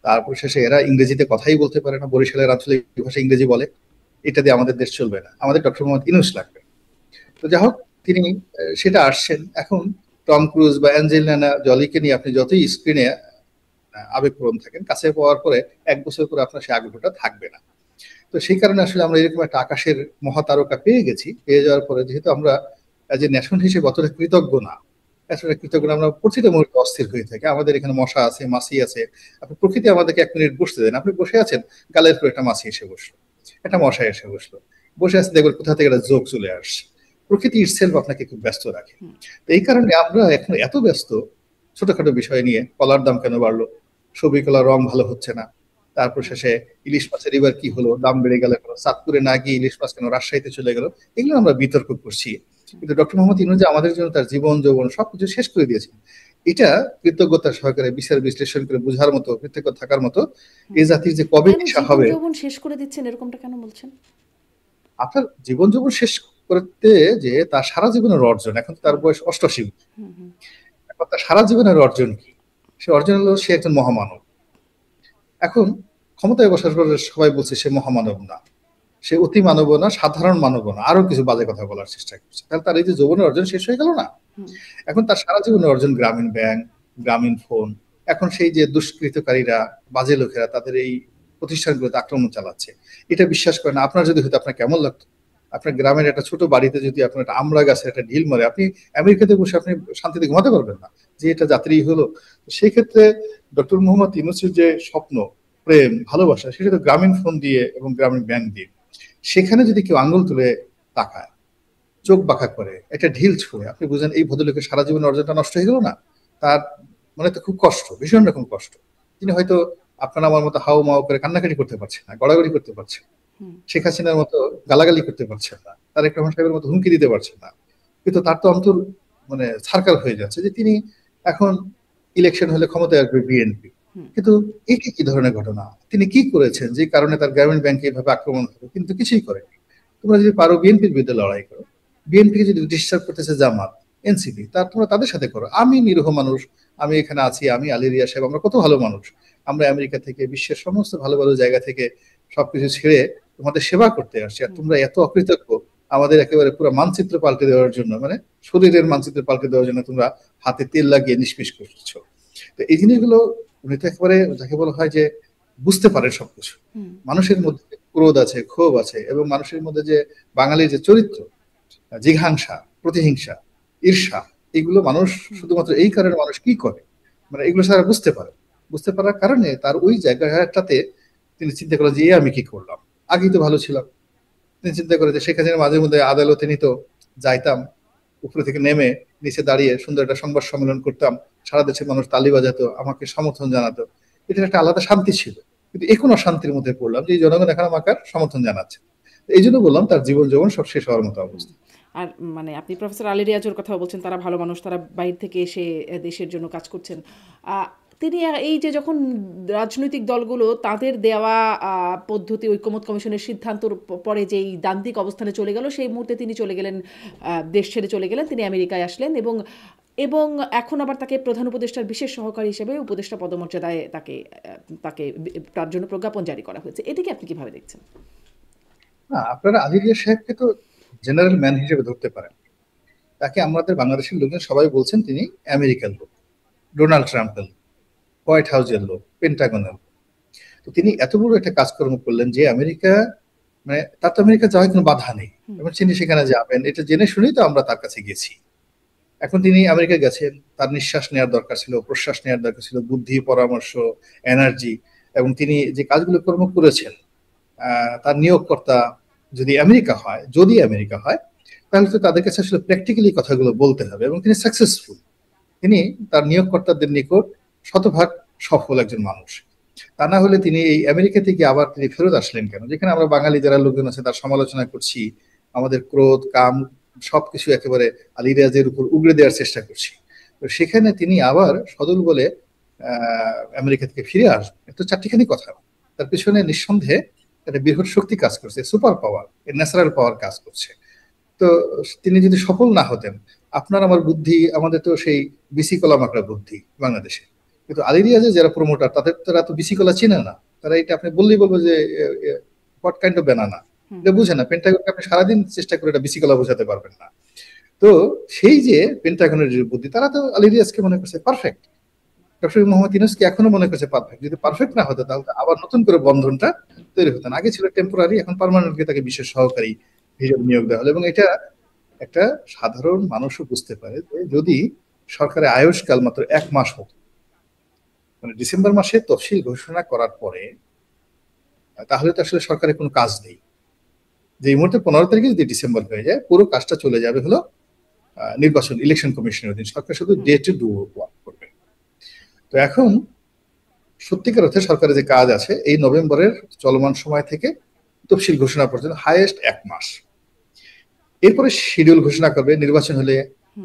তারপর শেষে এরা ইংরেজিতে কথাই বলতে পারে না, বরিশালের আঞ্চলিক ভাষা ইংরেজি বলে, এটা দিয়ে আমাদের দেশ চলবে না, আমাদের ডক্টর মোহাম্মদ ইউনূস লাগবে। তো যাই হোক, তিনি সেটা আসছেন। এখন টম ক্রুজ বা অ্যাঞ্জেলিনা জলিকে নিয়ে আপনি যতই স্ক্রিনে আবেগপ্রবণ থাকেন, কাছে পাওয়ার পরে 1 বছর পরে আপনার সেই আগ্রহটা থাকবে না। তো সেই কারণে আসলে আমরা এরকম একটা আকাশের মহাতারকা পেয়ে গেছি, পেয়ে যাওয়ার পরে যেহেতু আমরা যে ন্যাশন হিসেবে অতটা কৃতজ্ঞ না, এতটা কৃতজ্ঞ না, আমরা প্রতিটা মুহূর্তে অস্থির হয়ে থাকি। আমাদের এখানে মশা আছে, মাছি আছে, আপনি প্রকৃতি আমাদেরকে 1 মিনিট বসতে দেন, আপনি বসে আছেন, গালের পর একটা মাছি এসে বসলো, একটা মশা এসে বসলো, বসে আছে, দেখবেন কোথা থেকে একটা জোক চলে আসছে। প্রকৃতি ইটসেলফ আপনাকে খুব ব্যস্ত রাখে। তো এই কারণে আমরা এখন এত ব্যস্ত ছোটখাটো বিষয় নিয়ে, কলার দাম কেন বাড়লো, সবজি কলার রং ভালো হচ্ছে না, তারপর শেষে ইলিশ মাছের এবার কি হলো, দাম বেড়ে গেল, চাঁদপুরে না গিয়ে ইলিশ মাছ কেন রাজশাহীতে চলে গেল, এগুলো আমরা বিতর্ক করছি। কিন্তু ডক্টর মোহাম্মদ ইউনূস যে আমাদের জন্য তার জীবন যৌবন সবকিছু শেষ করে দিয়েছেন, এটা কৃতজ্ঞতা সহকারে বিচার বিশ্লেষণ করে বোঝার মতো, কৃতজ্ঞ থাকার মতো, এই জাতির যে কবে কেন নেশা জীবন হবে। যৌবন শেষ করে দিচ্ছেন এরকমটা কেন বলছেন? আপনার জীবন যৌবন শেষ করতে যে তার সারা জীবনের অর্জন, এখন তো তার বয়স 88। হুম হুম এখন তার সারা জীবনের অর্জন কি? সে অর্জন হলো সে একজন মহামানব। এখন ক্ষমতায় বসার পরে সবাই বলছে সে মহামানব না, সে অতি মানব না, সাধারণ মানব না, আরো কিছু বাজে কথা বলার চেষ্টা করছে। তাহলে তার এই যে যৌবনের অর্জন শেষ হয়ে গেল না? হুম এখন তার সারা জীবনের অর্জন গ্রামীণ ব্যাংক, গ্রামীণ ফোন। এখন সেই যে দুষ্কৃতকারীরা, বাজে লোকেরা তাদের এই প্রতিষ্ঠানগুলোতে আক্রমণ চালাচ্ছে, এটা বিশ্বাস করে না। আপনার যদি হয়তো আপনার কেমন লাগতো? আপনার গ্রামের একটা ছোট বাড়িতে যদি আপনার একটা আমড়া গাছের একটা ঢিল মারে, আপনি আমেরিকাতে বসে আপনি শান্তিতে ঘুমাতে পারবেন না যে এটা যাত্রী হলো। সেই ক্ষেত্রে ডক্টর মোহাম্মদ ইউনূসের যে স্বপ্ন, প্রেম, ভালোবাসা, সেটা তো গ্রামীণ ফোন দিয়ে এবং গ্রামীণ ব্যাংক দিয়ে। সেখানে যদি কেউ আঙ্গুল তুলে তাকায়, চোখ বাঁকা করে, একটা ঢিল ছুঁড়ে, আপনি বুঝেন এই ভদ্রলোকের সারা জীবন অর্জনটা নষ্ট হয়ে গেল না? তার মানে তো খুব কষ্ট, ভীষণ রকম কষ্ট। তিনি হয়তো আপনার আমার মতো হাও মাও করে কান্নাকাটি করতে পারছেন না, গড়াগড়ি করতে পারছেন, হুম শেখ হাসিনার মতো গালাগালি করতে পারছেন না, তারেক রহমান সাহেবের মতো হুমকি দিতে পারছেন না। কিন্তু তার তো অন্তর মানে ছারকার হয়ে যাচ্ছে যে তিনি এখন ইলেকশন হলে ক্ষমতায় আসবে বিএনপি। হুম কিন্তু এটি কি ধরনের ঘটনা? তিনি কি করেছেন যে কারণে তার গ্রামীণ ব্যাংকে এভাবে আক্রমণ হবে? কিন্তু কিছুই করেনি। তোমরা যদি পারো বিএনপির বিরুদ্ধে লড়াই করো, বিএনপিকে যদি ডিস্টার্ব করতেছে জামাত, এনসিপি, তা তোমরা তাদের সাথে করো। আমি নিরীহ মানুষ, আমি এখানে আছি, আমি আলী রিয়া সাহেব, আমরা কত ভালো মানুষ, আমরা আমেরিকা থেকে, বিশ্বের সমস্ত ভালো ভালো জায়গা থেকে সবকিছু ছেড়ে তোমাদের সেবা করতে আসছি, আর হুম তোমরা এত অকৃতজ্ঞ আমাদের একেবারে পুরো মানচিত্র পাল্টে দেওয়ার জন্য, মানে শরীরের মানচিত্র পাল্টে দেওয়ার জন্য তোমরা হাতে তেল লাগিয়ে নিষ্পিস করছো। তো এই জিনিসগুলো উনি তো একেবারে যাকে বলা হয় যে বুঝতে পারেন সবকিছু। হুম মানুষের মধ্যে ক্রোধ আছে, ক্ষোভ আছে, এবং মানুষের মধ্যে যে বাঙালির যে চরিত্র, জিঘাংসা, প্রতিহিংসা, ঈর্ষা, এগুলো মানুষ হুম শুধুমাত্র এই কারণে মানুষ কি করে, মানে এগুলো সারা বুঝতে পারে। বুঝতে পারার কারণে তার ওই জায়গাটাতে তিনি চিন্তা করেন যে এ আমি কি করলাম, আগেই তো ভালো ছিলাম। তিনি চিন্তা করে যে শেখ হাসিনা মাঝে মধ্যে আদালতে নিত, যাইতাম, উপরে থেকে নেমে নিচে দাঁড়িয়ে সুন্দর একটা সংবাদ সম্মেলন করতাম, সারা দেশের মানুষ তালি বাজাতো, আমাকে সমর্থন জানাতো, এটার একটা আলাদা শান্তি ছিল। কিন্তু এখন অশান্তির মধ্যে পড়লাম যে এই জনগণ এখন আমাকে আর সমর্থন জানাচ্ছে। এই জন্য বললাম তার জীবন যৌবন সব শেষ হওয়ার মতো হুম। অবস্থা। আর মানে আপনি প্রফেসর আলী রিয়াজুর কথা বলছেন, তারা ভালো মানুষ, তারা বাইরে থেকে এসে দেশের জন্য কাজ করছেন। তিনি এই যে যখন রাজনৈতিক দলগুলো তাদের দেওয়া পদ্ধতি ঐকমত্য কমিশনের সিদ্ধান্তর পরে যেই দান্তিক অবস্থানে চলে গেল, সেই মুহূর্তে তিনি চলে গেলেন, দেশ ছেড়ে চলে গেলেন, তিনি আমেরিকায় আসলেন, এবং এবং এখন আবার তাকে প্রধান উপদেষ্টার বিশেষ সহকারী হিসেবে উপদেষ্টা পদমর্যাদায় তাকে তাকে তার জন্য প্রজ্ঞাপন জারি করা হয়েছে। এটিকে আপনি কিভাবে দেখছেন? না, আপনারা আলী রিয়াজ সাহেবকে তো জেনারেল ম্যান হিসেবে ধরতে পারেন। তাকে আমাদের বাংলাদেশের লোকজন সবাই বলছেন তিনি আমেরিকার লোক, ডোনাল্ড ট্রাম্পের লোক, হোয়াইট হাউসের লোক, পেন্টাগনের লোক। তো তিনি এত বড় একটা কাজকর্ম করলেন যে আমেরিকা, মানে তার তো আমেরিকা যাওয়ার কোনো বাধা নেই, হুম এবং তিনি সেখানে যাবেন এটা জেনে শুনেই তো আমরা তার কাছে গেছি। এখন তিনি আমেরিকা গেছেন, তার নিঃশ্বাস নেওয়ার দরকার ছিল, প্রশ্বাস নেওয়ার দরকার ছিল, বুদ্ধি, পরামর্শ, এনার্জি, এবং তিনি যে কাজগুলো কর্ম করেছেন, তার নিয়োগকর্তা যদি আমেরিকা হয়, যদি আমেরিকা হয়, তাহলে তো তাদের কাছে আসলে প্র্যাকটিক্যালি কথাগুলো বলতে হবে, এবং তিনি সাকসেসফুল। তিনি তার নিয়োগকর্তাদের নিকট শতভাগ সফল একজন মানুষ। তা না হলে তিনি এই আমেরিকা থেকে আবার তিনি ফেরত আসলেন কেন, যেখানে আমরা বাঙালি যারা লোকজন আছে তার সমালোচনা করছি, আমাদের ক্রোধ, কাম, সবকিছু একেবারে আলী রিয়াজের উপর উগড়ে দেওয়ার চেষ্টা করছি। তো সেখানে তিনি আবার সদল বলে আমেরিকা থেকে ফিরে আসবেন, এটা চারটিখানি কথা। তার পিছনে নিঃসন্দেহে একটা বৃহৎ শক্তি কাজ করছে, সুপার পাওয়ার, ন্যাচারাল পাওয়ার কাজ করছে। তো তিনি যদি সফল না হতেন, আপনার আমার বুদ্ধি, আমাদের তো সেই বিসি কলা মাকড়া বুদ্ধি বাংলাদেশে, কিন্তু আলী রিয়াজের যারা প্রমোটার তাদের তারা তো বিসি কলা চিনে না। তারা এটা আপনি বললেই বলবো যে হোয়াট কাইন্ড অফ ব্যানানা, এটা বুঝে না। পেন্টাগনকে আপনি সারাদিন চেষ্টা করে এটা বিসি কলা বোঝাতে পারবেন না। তো সেই যে পেন্টাগনের যে বুদ্ধি, তারা তো আলী রিয়াজকে মনে করছে পারফেক্ট, ডক্টর মোহাম্মদ ইউনূসকে এখনো মনে করছে পারফেক্ট। যদি পারফেক্ট না হতো তাহলে আবার নতুন করে বন্ধনটা তৈরি হতো না। আগে ছিল টেম্পোরারি, এখন পার্মানেন্টলি তাকে বিশেষ সহকারী হিসেবে নিয়োগ দেওয়া হলো। এবং এটা একটা সাধারণ মানুষও বুঝতে পারে যে যদি সরকারের আয়ুষ্কাল মাত্র 1 মাস হতো, মানে ডিসেম্বর মাসে তফসিল ঘোষণা করার পরে, তাহলে তো আসলে সরকারের কোনো কাজ নেই। যে এই মুহূর্তে 15 তারিখে যদি ডিসেম্বর হয়ে যায়, পুরো কাজটা চলে যাবে হলো নির্বাচন, ইলেকশন কমিশনের অধীন। সরকার শুধু ডে টু ডু ওয়ার্ক করবে। তো এখন সত্যিকার অর্থে সরকারের যে কাজ আছে, এই নভেম্বরের চলমান সময় থেকে তফসিল ঘোষণা পর্যন্ত হাইয়েস্ট 1 মাস। এরপরে শিডিউল ঘোষণা করবে, নির্বাচন হলে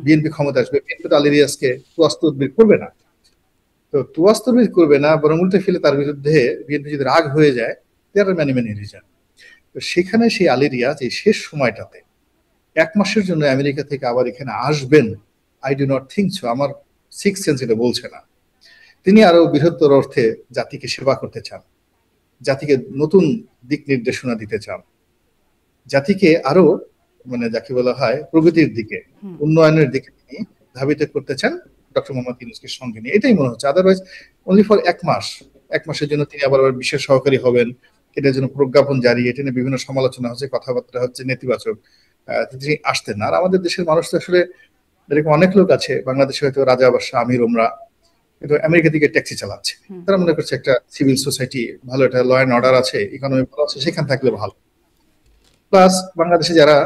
বিএনপি ক্ষমতা আসবে। বিএনপি তো আলী রিয়াজকে তুয়াজ তদবির করবে না, তো তুয়াজ তদবির করবে না, বরং উল্টে ফেলে তার বিরুদ্ধে বিএনপি যদি রাগ হয়ে যায়, দেয়ার আর ম্যানি ম্যানি রিজন। তো সেখানে সেই আলী রিয়াজ এই শেষ সময়টাতে 1 মাসের জন্য আমেরিকা থেকে আবার এখানে আসবেন, I do not think so. আমার সিক্স সেন্স এটা বলছে না। তিনি আরো বৃহত্তর অর্থে জাতিকে সেবা করতে চান, জাতিকে নতুন দিক নির্দেশনা দিতে চান, জাতিকে আরো মানে যাকে বলা হয় প্রগতির দিকে, উন্নয়নের দিকে তিনি ধাবিত করতে চান ডক্টর মোহাম্মদ ইউনূসকে সঙ্গে নিয়ে। এটাই মনে হচ্ছে। আদারওয়াইজ অনলি ফর 1 মাস, 1 মাসের জন্য তিনি আবার বিশেষ সহকারী হবেন, এটার জন্য প্রজ্ঞাপন জারি, এটা নিয়ে বিভিন্ন সমালোচনা হচ্ছে, কথাবার্তা হচ্ছে নেতিবাচক, তিনি আসতেন না। আর আমাদের দেশের মানুষ তো আসলে এরকম অনেক লোক আছে বাংলাদেশে, হয়তো রাজা বাদশাহ আমির ওমরা, কিন্তু আমেরিকা থেকে ট্যাক্সি চালাচ্ছে। তারা মনে করছে একটা সিভিল সোসাইটি ভালো, একটা ল অ্যান্ড অর্ডার আছে, ইকোনমি ভালো আছে, সেখানে থাকলে ভালো। প্লাস বাংলাদেশে যারা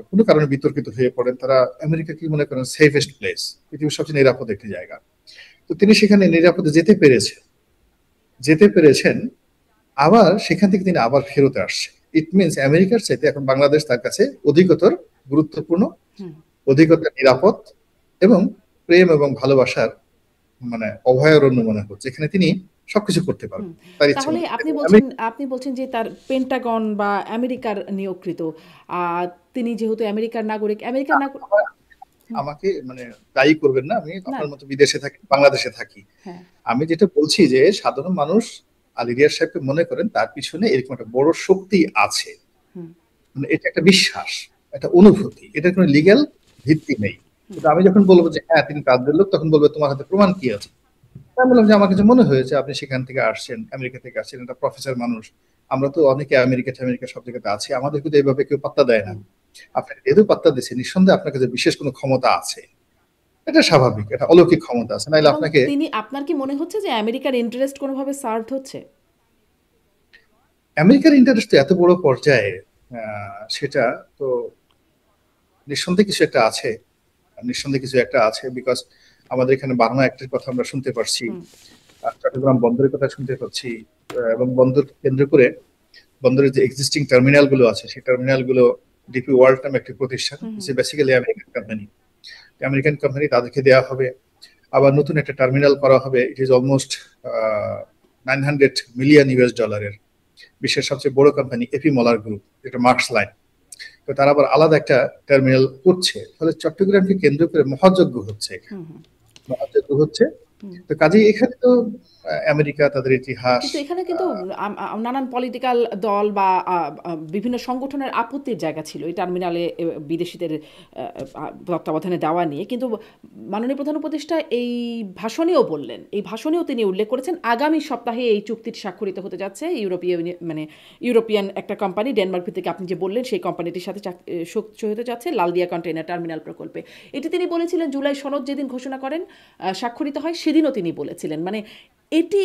কোনো কারণে বিতর্কিত হয়ে পড়েন, তারা আমেরিকা কি মনে করেন সেফেস্ট প্লেস, পৃথিবীর সবচেয়ে নিরাপদ একটি জায়গা। তো তিনি সেখানে নিরাপদে যেতে পেরেছেন, আবার সেখান থেকে তিনি আবার ফেরতে আসছে। ইট মিনস আমেরিকার চাইতে এখন বাংলাদেশ তার কাছে অধিকতর গুরুত্বপূর্ণ, অধিকতর নিরাপদ এবং প্রেম এবং ভালোবাসার মানে অভয়ারণ্য মনে হচ্ছে। এখানে তিনি সবকিছু করতে পারবেন তার ইচ্ছে তাহলে মতো। আপনি বলছেন যে তার পেন্টাগন বা আমেরিকার নিয়োগকৃত, তিনি যেহেতু আমেরিকার নাগরিক, আমাকে মানে দায়ী করবেন না, আমি না, আপনার মতো বিদেশে থাকি, বাংলাদেশে থাকি। হ্যাঁ, আমি যেটা বলছি যে সাধারণ মানুষ আলী রিয়াজ সাহেবকে মনে করেন তার পিছনে এরকম একটা বড় শক্তি আছে, মানে এটা একটা বিশ্বাস, একটা অনুভূতি, এটার কোনো লিগ্যাল ভিত্তি নেই। কিন্তু আমি যখন বলবো যে হ্যাঁ তিনি কাজের লোক, তখন বলবে তোমার হাতে প্রমাণ কি আছে। আমি বললাম যে আমার কাছে মনে হয়েছে আপনি সেখান থেকে আসছেন, আমেরিকা থেকে আসছেন, একটা প্রফেসর মানুষ, আমরা তো অনেকে আমেরিকা সব জায়গাতে আছি, আমাদের কিন্তু এইভাবে কেউ পাত্তা দেয় না। আপনি যেহেতু পাত্তা দিচ্ছেন, নিঃসন্দেহে আপনার কাছে বিশেষ কোনো ক্ষমতা আছে, এটা স্বাভাবিক, এটা অলৌকিক ক্ষমতা আছে, নাইলে এবং আপনাকে। আপনার কি মনে হচ্ছে যে আমেরিকার ইন্টারেস্ট কোনোভাবে সার্ভ হচ্ছে? আমেরিকার ইন্টারেস্ট এত বড় পর্যায়ে, সেটা তো নিঃসন্দেহে কিছু একটা আছে, বিকজ আমাদের এখানে বার্মা অ্যাক্টের কথা আমরা শুনতে পারছি, চট্টগ্রাম বন্দরের কথা শুনতে পাচ্ছি, এবং বন্দর কেন্দ্র করে বন্দরের যে এক্সিস্টিং টার্মিনাল গুলো আছে, সেই টার্মিনাল গুলো ডিপি ওয়ার্ল্ড নামে একটি প্রতিষ্ঠান, বেসিক্যালি আমেরিকান কোম্পানি, তাদেরকে দেওয়া হবে। আবার নতুন একটা টার্মিনাল করা হবে, ইট ইজ অলমোস্ট $900 মিলিয়ন। বিশ্বের সবচেয়ে বড় কোম্পানি এপি মলার গ্রুপ, যেটা মার্কস লাইন, তো তারা আবার আলাদা একটা টার্মিনাল করছে। ফলে চট্টগ্রামকে কেন্দ্র করে মহাযজ্ঞ হচ্ছে। তো কাজেই এখানে তো আমেরিকা তাদের ইতিহাস, কিন্তু এখানে কিন্তু নানান পলিটিক্যাল দল বা বিভিন্ন সংগঠনের আপত্তির জায়গা ছিল এই টার্মিনালে বিদেশিদের তত্ত্বাবধানে দেওয়া নিয়ে। কিন্তু মাননীয় প্রধান উপদেষ্টা এই ভাষণেও তিনি উল্লেখ করেছেন আগামী সপ্তাহে এই চুক্তিটি স্বাক্ষরিত হতে যাচ্ছে ইউরোপিয়ান একটা কোম্পানি, ডেনমার্ক ভিত্তিক আপনি যে বললেন সেই কোম্পানিটির সাথে চুক্তি হতে যাচ্ছে লালদিয়া কন্টেইনার টার্মিনাল প্রকল্পে। এটি তিনি বলেছিলেন জুলাই সনদ যেদিন ঘোষণা করেন, স্বাক্ষরিত হয়, সেদিনও তিনি বলেছিলেন। মানে এটি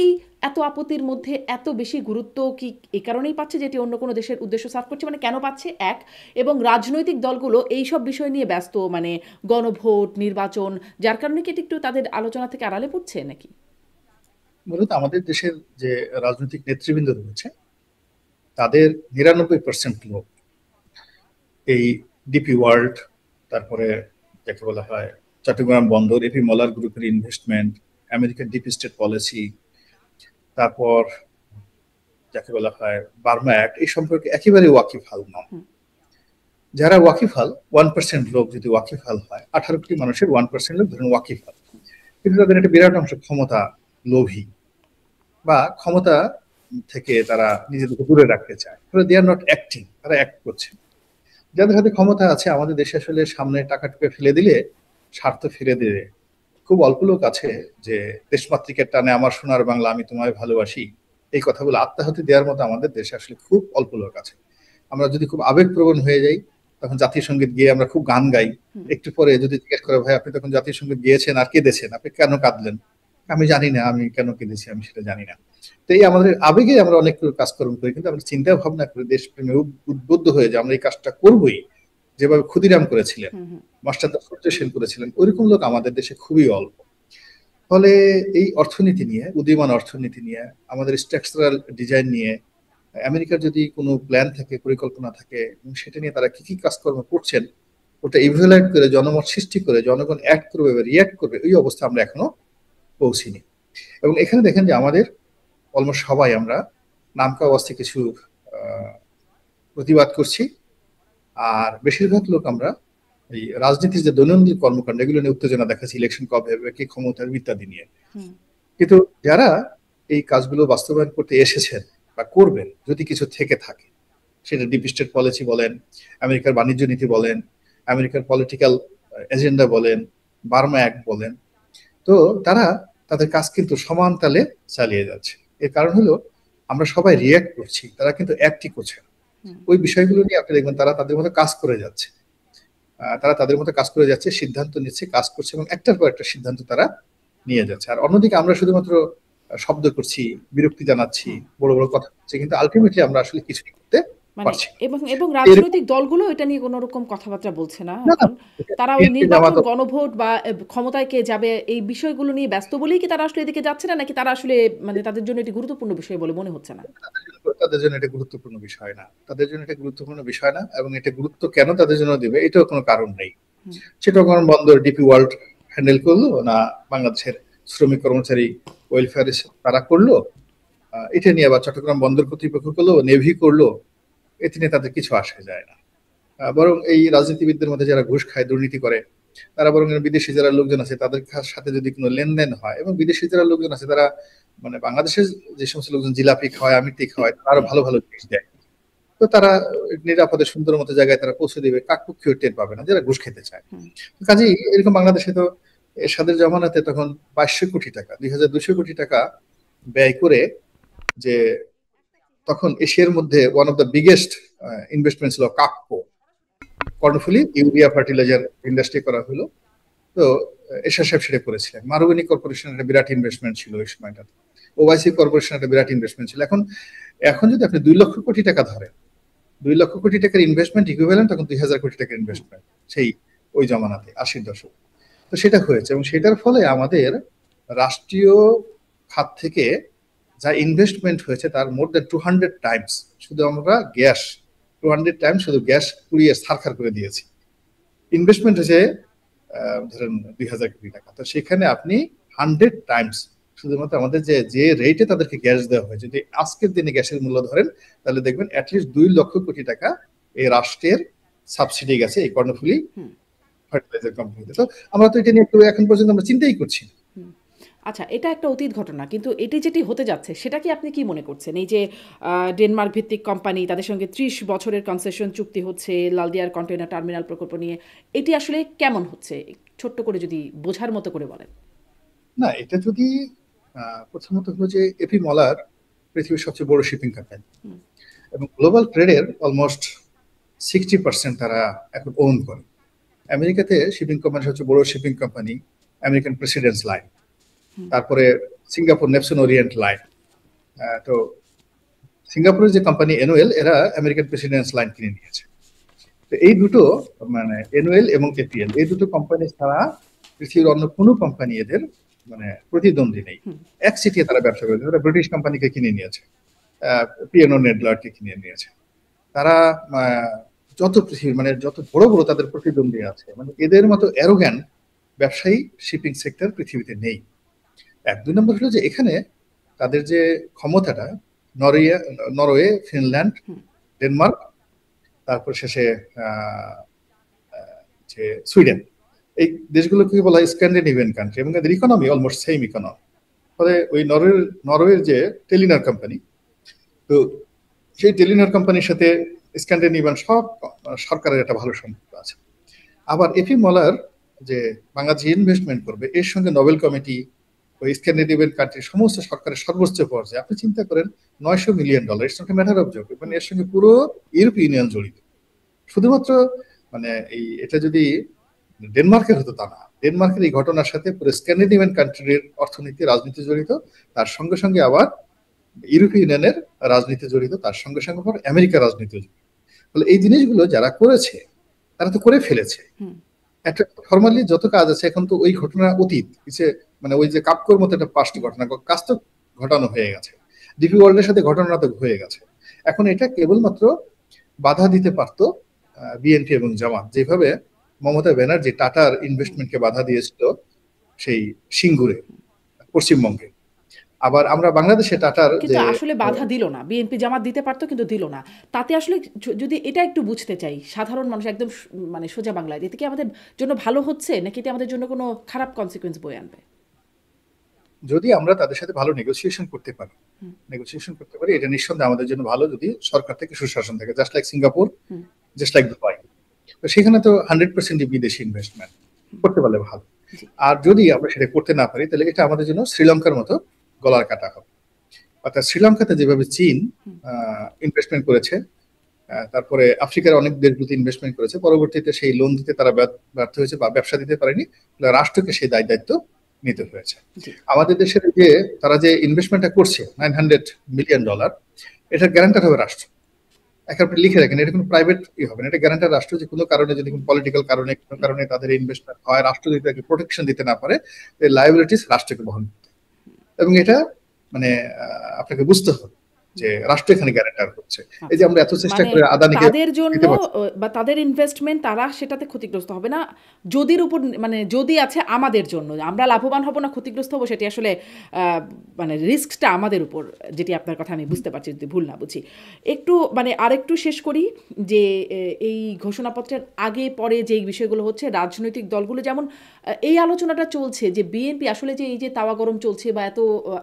এত আপত্তির মধ্যে এত বেশি গুরুত্ব কি এ কারণেই পাচ্ছে যে এটি অন্য কোনো দেশের উদ্দেশ্য সার্ভ করছে? মানে কেন পাচ্ছে এক, এবং রাজনৈতিক দলগুলো এই সব বিষয় নিয়ে ব্যস্ত, মানে গণভোট, নির্বাচন, যার কারণে কি এটি একটু তাদের আলোচনা থেকে আড়ালে পড়ছে নাকি? মূলত আমাদের দেশের যে রাজনৈতিক নেতৃবৃন্দ রয়েছে, তাদের 99% লোক এই ডিপি ওয়ার্ল্ড তারপরে যাকে বলা হয় চট্টগ্রাম বন্দর, এপি মলার গ্রুপের investment, American deep state policy, তারপর যাকে বলা হয় বার্মা অ্যাক্ট, এই সম্পর্কে একেবারে ওয়াকিবহাল নন। যারা ওয়াকিবহাল 1% লোক যদি ওয়াকিবহাল হয়, 18 কোটি মানুষের 1% লোক ধরুন ওয়াকিবহাল, কিন্তু তাদের একটা বিরাট অংশ ক্ষমতা লোভী বা ক্ষমতা থেকে তারা নিজেদেরকে দূরে রাখতে চায়, দে আর নট অ্যাক্টিং, তারা অ্যাক্ট করছে। যাদের হাতে ক্ষমতা আছে, আমাদের দেশে আসলে সামনে টাকা টুকে ফেলে দিলে স্বার্থ ফিরে দিলে খুব অল্প লোক আছে যে দেশমাতৃকের টানে আমার সোনার বাংলা আমি তোমায় ভালোবাসি এই কথাগুলো আত্মাহুতি দেওয়ার মতো আমাদের দেশে আসলে খুব অল্প লোক আছে। আমরা যদি খুব আবেগপ্রবণ হয়ে যাই, তখন জাতীয় সঙ্গীত গিয়ে আমরা খুব গান গাই, একটু পরে যদি জিজ্ঞেস করে ভাই আপনি তখন জাতীয় সঙ্গীত গিয়েছেন আর কেঁদেছেন, আপনি কেন কাঁদলেন, আমি জানি না, আমি কেন কেঁদেছি আমি সেটা জানি না। তো এই আমাদের আবেগে আমরা অনেক কাজকর্ম করি, কিন্তু আমরা চিন্তা ভাবনা করে দেশপ্রেমে উদ্বুদ্ধ হয়ে যে আমরা এই কাজটা করবোই, যেভাবে ক্ষুদিরাম করেছিলেন, মাস্টারদা সূর্য সেন করেছিলেন, ওইরকম লোক আমাদের দেশে খুবই অল্প। ফলে এই অর্থনীতি নিয়ে, উদীয়মান অর্থনীতি নিয়ে, আমাদের স্ট্রাকচারাল ডিজাইন নিয়ে আমেরিকার যদি কোনো প্ল্যান থাকে, পরিকল্পনা থাকে, সেটা নিয়ে তারা কি কি কাজকর্ম করছেন ওটা ইভ্যালুয়েট করে জনমত সৃষ্টি করে জনগণ অ্যাক্ট করবে বা রিয়াক্ট করবে, ওই অবস্থা আমরা এখনো পৌঁছিনি। এবং এখানে দেখেন যে আমাদের অলমোস্ট সবাই আমরা নামকা অবস্থায় কিছু প্রতিবাদ করছি, আর বেশিরভাগ লোক আমরা এই রাজনীতির যে দৈনন্দিন কর্মকাণ্ড এগুলো নিয়ে উত্তেজনা দেখাচ্ছি, ইলেকশন কবে হবে, কে ক্ষমতার ইত্যাদি নিয়ে। কিন্তু যারা এই কাজগুলো বাস্তবায়ন করতে এসেছেন বা করবেন, যদি কিছু থেকে থাকে, সেটা ডিপ স্টেট পলিসি বলেন, আমেরিকার বাণিজ্য নীতি বলেন, আমেরিকার পলিটিক্যাল এজেন্ডা বলেন, বার্মা অ্যাক্ট বলেন, তো তারা তাদের কাজ কিন্তু সমান তালে চালিয়ে যাচ্ছে। এর কারণ হলো আমরা সবাই রিয়াক্ট করছি, তারা কিন্তু অ্যাক্টই করছে। ওই বিষয়গুলো নিয়ে আপনি দেখবেন তারা তাদের মতো কাজ করে যাচ্ছে, সিদ্ধান্ত নিচ্ছে, কাজ করছে, এবং একটার পর একটা সিদ্ধান্ত তারা নিয়ে যাচ্ছে। আর অন্যদিকে আমরা শুধুমাত্র শব্দ করছি, বিরক্তি জানাচ্ছি, বড় বড় কথা বলছি, কিন্তু আলটিমেটলি আমরা আসলে কিছুই করতে পারছি না। এবং রাজনৈতিক দলগুলো এটা নিয়ে কোনো রকম কথাবার্তা বলছে না এখন। তারা ওই নির্বাচন, গণভোট বা ক্ষমতায় কে যাবে এই বিষয়গুলো নিয়ে ব্যস্ত বলেই কি তারা আসলে এদিকে যাচ্ছে না, নাকি তারা আসলে মানে তাদের জন্য এটি গুরুত্বপূর্ণ বিষয় বলে মনে হচ্ছে না? তাদের জন্য এটা গুরুত্বপূর্ণ বিষয় না, এবং এটা গুরুত্ব কেন তাদের জন্য দিবে এটাও কোনো কারণ নেই। চিটাগং বন্দর ডিপি ওয়ার্ল্ড হ্যান্ডেল করলো না বাংলাদেশের শ্রমিক কর্মচারী ওয়েলফেয়ার তারা করলো, এটা নিয়ে আবার চট্টগ্রাম বন্দর কর্তৃপক্ষ করলো, নেভি করলো, এতে নিয়ে তাদের কিছু আসে যায় না। বরং এই রাজনীতিবিদদের মধ্যে যারা ঘুষ খায়, দুর্নীতি করে, তারা বরং বিদেশি যারা লোকজন আছে তাদের সাথে যদি কোনো লেনদেন হয়, এবং বিদেশি যারা লোকজন আছে তারা মানে বাংলাদেশের যে সমস্ত লোকজন জিলাপি খাওয়ায়, আমিরটি খাওয়ায়, তারা আরো ভালো ভালো জিনিস দেয়, তো তারা নিরাপদে সুন্দর মতো জায়গায় তারা পৌঁছে দেবে, কাকপক্ষীয় টের পাবে না যারা ঘুষ খেতে চায়। কাজেই এরকম বাংলাদেশে তো এরশাদের জমানাতে তখন 2200 কোটি টাকা, 2200 কোটি টাকা ব্যয় করে, যে তখন এশিয়ার মধ্যে one of the biggest investment ছিল কাকপো, কর্ণফুলী ইউরিয়া ফার্টিলাইজার ইন্ডাস্ট্রি করা হলো। তো এরশাদ সাহেব সেটা করেছিলেন। মারুবানি কর্পোরেশন একটা বিরাট ইনভেস্টমেন্ট ছিল ওই সময়টাতে, ওআইসি কর্পোরেশন একটা বিরাট ইনভেস্টমেন্ট ছিল। এখন যদি আপনি 2 লক্ষ কোটি টাকা ধরেন, 2 লক্ষ কোটি টাকার ইনভেস্টমেন্ট ইকুইভ্যালেন্ট তখন 2000 কোটি টাকার ইনভেস্টমেন্ট সেই ওই জমানাতে 80-র দশক। তো সেটা হয়েছে, এবং সেটার ফলে আমাদের রাষ্ট্রীয় খাত থেকে যা ইনভেস্টমেন্ট হয়েছে তার মোর দ্যান 200 টাইমস শুধু আমরা গ্যাস, 200 টাইমস শুধু গ্যাস পুড়িয়ে সারখার করে দিয়েছি। ইনভেস্টমেন্ট হয়েছে ধরেন 2000 কোটি টাকা, তো সেখানে আপনি 100 টাইমস শুধুমাত্র আমাদের যে রেটে তাদেরকে গ্যাস দেওয়া হয়, যদি আজকের দিনে গ্যাসের মূল্য ধরেন তাহলে দেখবেন অ্যাটলিস্ট 2 লক্ষ কোটি টাকা এই রাষ্ট্রের সাবসিডি গেছে এই কর্ণফুলী ফার্টিলাইজার কোম্পানিতে। তো আমরা তো এটা নিয়ে এখন পর্যন্ত আমরা চিন্তাই করছি না। আচ্ছা, এটা একটা অতীত ঘটনা, কিন্তু এটি যেটি হতে যাচ্ছে সেটা কি আপনি কি মনে করছেন? এই যে ডেনমার্ক ভিত্তিক কোম্পানি, তাদের সঙ্গে 30 বছরের কনসেশন চুক্তি হচ্ছে লালদিয়ার কন্টেইনার টার্মিনাল প্রকল্প নিয়ে, এটি আসলে কেমন হচ্ছে ছোট্ট করে যদি বোঝার মতো করে বলেন। না, এটা যদি প্রথমত হলো যে এপি মলার পৃথিবীর সবচেয়ে বড় শিপিং কোম্পানি, এবং গ্লোবাল ট্রেডের অলমোস্ট 60% তারা এখন ওন করে। আমেরিকাতে শিপিং কোম্পানি সবচেয়ে বড় shipping company American presidents line, তারপরে সিঙ্গাপুর নেপসন ওরিয়েন্ট লাইন। তো সিঙ্গাপুরের যে কোম্পানি এনওএল, এরা আমেরিকান প্রেসিডেন্টস লাইন কিনে নিয়েছে। তো এই দুটো মানে এনওএল এবং এপিএল, এই দুটো কোম্পানি ছাড়া পৃথিবীর অন্য কোনো কোম্পানি এদের মানে প্রতিদ্বন্দ্বী নেই। এক সিটিয়ে তারা ব্যবসা করেছে, তারা ব্রিটিশ কোম্পানিকে কিনে নিয়েছে, পিএনও নেডলারকে কিনে নিয়েছে। তারা যত পৃথিবীর মানে যত বড় বড় তাদের প্রতিদ্বন্দ্বী আছে, মানে এদের মতো অ্যারোগ্যান্ট ব্যবসায়ী শিপিং সেক্টর পৃথিবীতে নেই। এক দুই নম্বর হলো যে এখানে তাদের যে ক্ষমতাটা, নরওয়ে নরওয়ে, ফিনল্যান্ড, হুম, ডেনমার্ক, তারপর শেষে আহ, যে সুইডেন, এই দেশগুলোকে বলা হয় স্ক্যান্ডিনেভিয়ান কান্ট্রি, এবং এদের ইকোনমি অলমোস্ট সেম ইকোনমি। ফলে ওই নরওয়ের যে টেলিনর কোম্পানি, তো সেই টেলিনর কোম্পানির সাথে স্ক্যান্ডিনেভিয়ান সব সরকারের একটা ভালো সম্পর্ক আছে। আবার এপি মলার যে বাংলাদেশে ইনভেস্টমেন্ট করবে, এর সঙ্গে নোবেল কমিটি, ওই স্ক্যান্ডিনেভিয়ান কান্ট্রির সমস্ত সরকারের সর্বোচ্চ পর্যায়ে, আপনি চিন্তা করেন $900 million, it's not a matter of joke, মানে এর সঙ্গে পুরো ইউরোপীয় ইউনিয়ন জড়িত। শুধুমাত্র মানে এই এটা যদি ডেনমার্কের হতো তা না, ডেনমার্কের এই ঘটনার সাথে পুরো স্ক্যান্ডিনেভিয়ান কান্ট্রির অর্থনীতি রাজনীতি জড়িত, তার সঙ্গে সঙ্গে আবার ইউরোপীয় ইউনিয়নের রাজনীতি জড়িত, তার সঙ্গে সঙ্গে আবার আমেরিকার রাজনীতি জড়িত। ফলে এই জিনিসগুলো যারা করেছে তারা তো করে ফেলেছে। হুম, একটা ফর্মালি যত কাজ আছে এখন তো ওই ঘটনা অতীত, মানে ওই যে কাপকোর মতো একটা পাস্ট ঘটনা, কাজ তো ঘটানো হয়ে গেছে, ডিপি ওয়ার্ল্ডের সাথে ঘটনা তো হয়ে গেছে। এখন এটা কেবলমাত্র বাধা দিতে পারতো বিএনপি এবং জামাত, যেভাবে মমতা ব্যানার্জি টাটার ইনভেস্টমেন্টকে বাধা দিয়েছিল সেই সিঙ্গুরে, পশ্চিমবঙ্গে। আবার আমরা বাংলাদেশে টাটার কিন্তু যে আসলে বাধা দিল না, বিএনপি জামাত দিতে পারতো কিন্তু দিল না। তাতে আসলে যদি এটা একটু বুঝতে চাই, সাধারণ মানুষ একদম মানে সোজা বাংলায়, এতে কি আমাদের জন্য ভালো হচ্ছে নাকি এটা আমাদের জন্য কোনো খারাপ কনসিকুয়েন্স বয়ে আনবে? যদি আমরা তাদের সাথে ভালো নেগোসিয়েশন করতে পারি, হুম, এটা নিঃসন্দেহে আমাদের জন্য ভালো, যদি সরকার থেকে সুশাসন থাকে, জাস্ট লাইক সিঙ্গাপুর, হুম, জাস্ট লাইক দুবাই। তো সেখানে তো 100% বিদেশি ইনভেস্টমেন্ট হুম, করতে পারলে ভালো। জি, আর যদি আমরা সেটা করতে না পারি, তাহলে এটা আমাদের জন্য শ্রীলঙ্কার মতো গলার কাটা হবে। অর্থাৎ শ্রীলঙ্কাতে যেভাবে চীন হুম, ইনভেস্টমেন্ট করেছে, তারপরে আফ্রিকার অনেক দেশগুলোতে ইনভেস্টমেন্ট করেছে, পরবর্তীতে সেই লোন দিতে তারা ব্যর্থ হয়েছে বা ব্যবসা দিতে পারেনি, রাষ্ট্রকে সেই দায়িত্ব নিতে হয়েছে। জি, আমাদের দেশের যে তারা যে ইনভেস্টমেন্টটা করছে $900 মিলিয়ন, এটার গ্যারান্টার হবে রাষ্ট্র। একেবারে লিখে রাখেন, এটা কোনো প্রাইভেট হবে না, এটা গ্যারান্টার রাষ্ট্র। যে কোনো কারণে যদি কোনো পলিটিক্যাল কারণে কোনো কারণে তাদের ইনভেস্টমেন্ট হয়, রাষ্ট্র যদি তাকে প্রোটেকশন দিতে না পারে, লাইবিলিটিস রাষ্ট্রকে বহন করতে হবে। এবং এটা মানে আপনাকে বুঝতে হবে যে রাষ্ট্র এখানে গ্যারান্টার হচ্ছে। এই যে আচ্ছা। আমরা এত চেষ্টা মানে করে আদানিকে তাদের জন্য দিতে পারছি, বা তাদের ইনভেস্টমেন্ট তারা সেটাতে ক্ষতিগ্রস্ত হবে না। যদির উপর মানে যদি আছে আমাদের জন্য। আমরা লাভবান হব না ক্ষতিগ্রস্ত হব, সেটি আসলে মানে রিস্কটা আমাদের উপর, যেটি আপনার কথা আমি বুঝতে পারছি যদি ভুল না বুঝি। একটু মানে আরেকটু শেষ করি যে এই ঘোষণাপত্রের আগে পরে যেই বিষয়গুলো হচ্ছে রাজনৈতিক দলগুলো যেমন এই আলোচনাটা চলছে যে বিএনপি আসলে যে এই যে তাওয়া গরম চলছে বা এত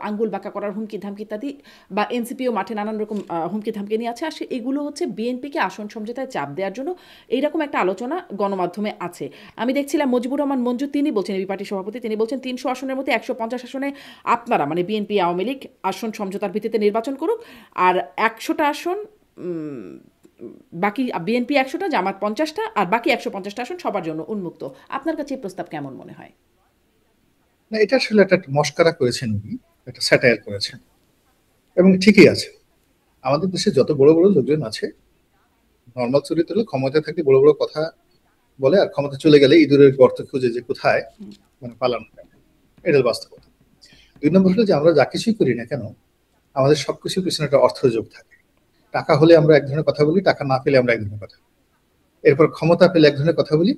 আঙ্গুল বাঁকা করার হুমকি ধামকি ইত্যাদি, বা এনসিপিও মাঠে নানান রকম হুমকি ধামকি নিয়ে আছে, আসলে এগুলো হচ্ছে বিএনপিকে আসন সমঝোতায় চাপ দেওয়ার জন্য এইরকম একটা আলোচনা গণমাধ্যমে আছে। আমি দেখছিলাম মুজিবুর রহমান মঞ্জু, তিনি বলছেন, এবি পার্টির সভাপতি, তিনি বলছেন 300 আসনের মধ্যে 150 আসনে আপনারা মানে বিএনপি আওয়ামী লীগ আসন সমঝোতার ভিত্তিতে নির্বাচন করুক, আর 100টা আসন বাকি বিএনপি 100টা, জামাত 50টা, আর বাকি 150টা আসন সবার জন্য উন্মুক্ত। আপনার কাছে এই প্রস্তাব কেমন মনে হয়? না এটা আসলে একটা মস্করা করেছেন উনি, একটা স্যাটায়ার করেছেন, এবং ঠিকই আছে। আমাদের দেশে যত বড় বড় লোকজন আছে, নর্মাল চরিত্র হলে ক্ষমতায় থাকলে বড় বড় কথা বলে, আর ক্ষমতা চলে গেলে ইঁদুরের গর্ত খুঁজে যে কোথায় মানে পালানো যায়, এটা বাস্তবতা। দুই নম্বর হলো যে আমরা যা কিছুই করি না কেন, আমাদের সবকিছুর পিছনে একটা অর্থ যোগ থাকে। টাকা হলে আমরা এক ধরনের কথা বলি, টাকা না পেলে আমরা এক ধরনের কথা বলি। এরপর ক্ষমতা পেলে এক ধরনের কথা বলি,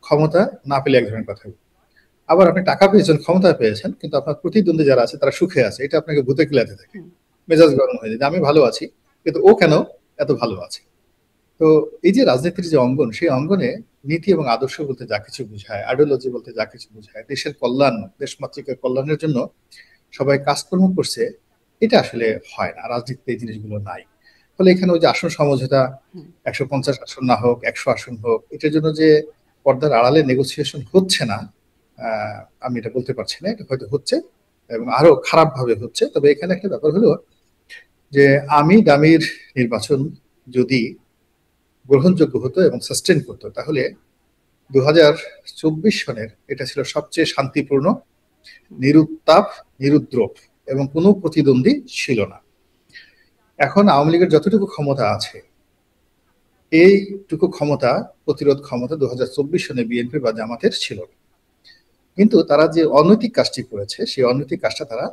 ক্ষমতা না পেলে এক ধরনের কথা বলি। আবার আপনি টাকা পেয়েছেন, ক্ষমতা পেয়েছেন, কিন্তু আপনার প্রতিদ্বন্দ্বী যারা আছে তারা সুখে আছে, এটা আপনাকে ভূতে কিলাতে থাকে, হুম, মেজাজ গরম হয়ে যায়, আমি ভালো আছি কিন্তু ও কেন এত ভালো আছে। তো এই যে রাজনীতির যে অঙ্গন, সেই অঙ্গনে নীতি এবং আদর্শ বলতে যা কিছু বোঝায়, আইডিওলজি বলতে যা কিছু বোঝায়, দেশের কল্যাণ, দেশমাতৃকের কল্যাণের জন্য সবাই কাজকর্ম করছে, এটা আসলে হয় না, রাজনীতিতে এই জিনিসগুলো নাই। ফলে এখানে ওই যে আসন সমঝোতা, হুম, 150 আসন না হোক, 100 আসন হোক, এটার জন্য যে পর্দার আড়ালে নেগোসিয়েশন হচ্ছে না, আমি এটা বলতে পারছি না, এটা হয়তো হচ্ছে এবং আরো খারাপ ভাবে হচ্ছে। তবে এখানে একটা ব্যাপার হলো যে আমি দামির নির্বাচন যদি গ্রহণযোগ্য হতো এবং সাস্টেন করতো, তাহলে 2024 সনের এটা ছিল সবচেয়ে শান্তিপূর্ণ, নিরুত্তাপ, নিরুদ্রব, এবং কোনো প্রতিদ্বন্দ্বী ছিল না। এখন আওয়ামী লীগের যতটুকু ক্ষমতা আছে, এইটুকু ক্ষমতা, প্রতিরোধ ক্ষমতা 2024 সনে বিএনপি বা জামাতের ছিল না। কিন্তু তারা যে অনৈতিক কাজটি করেছে, সেই অনৈতিক কাজটা তারা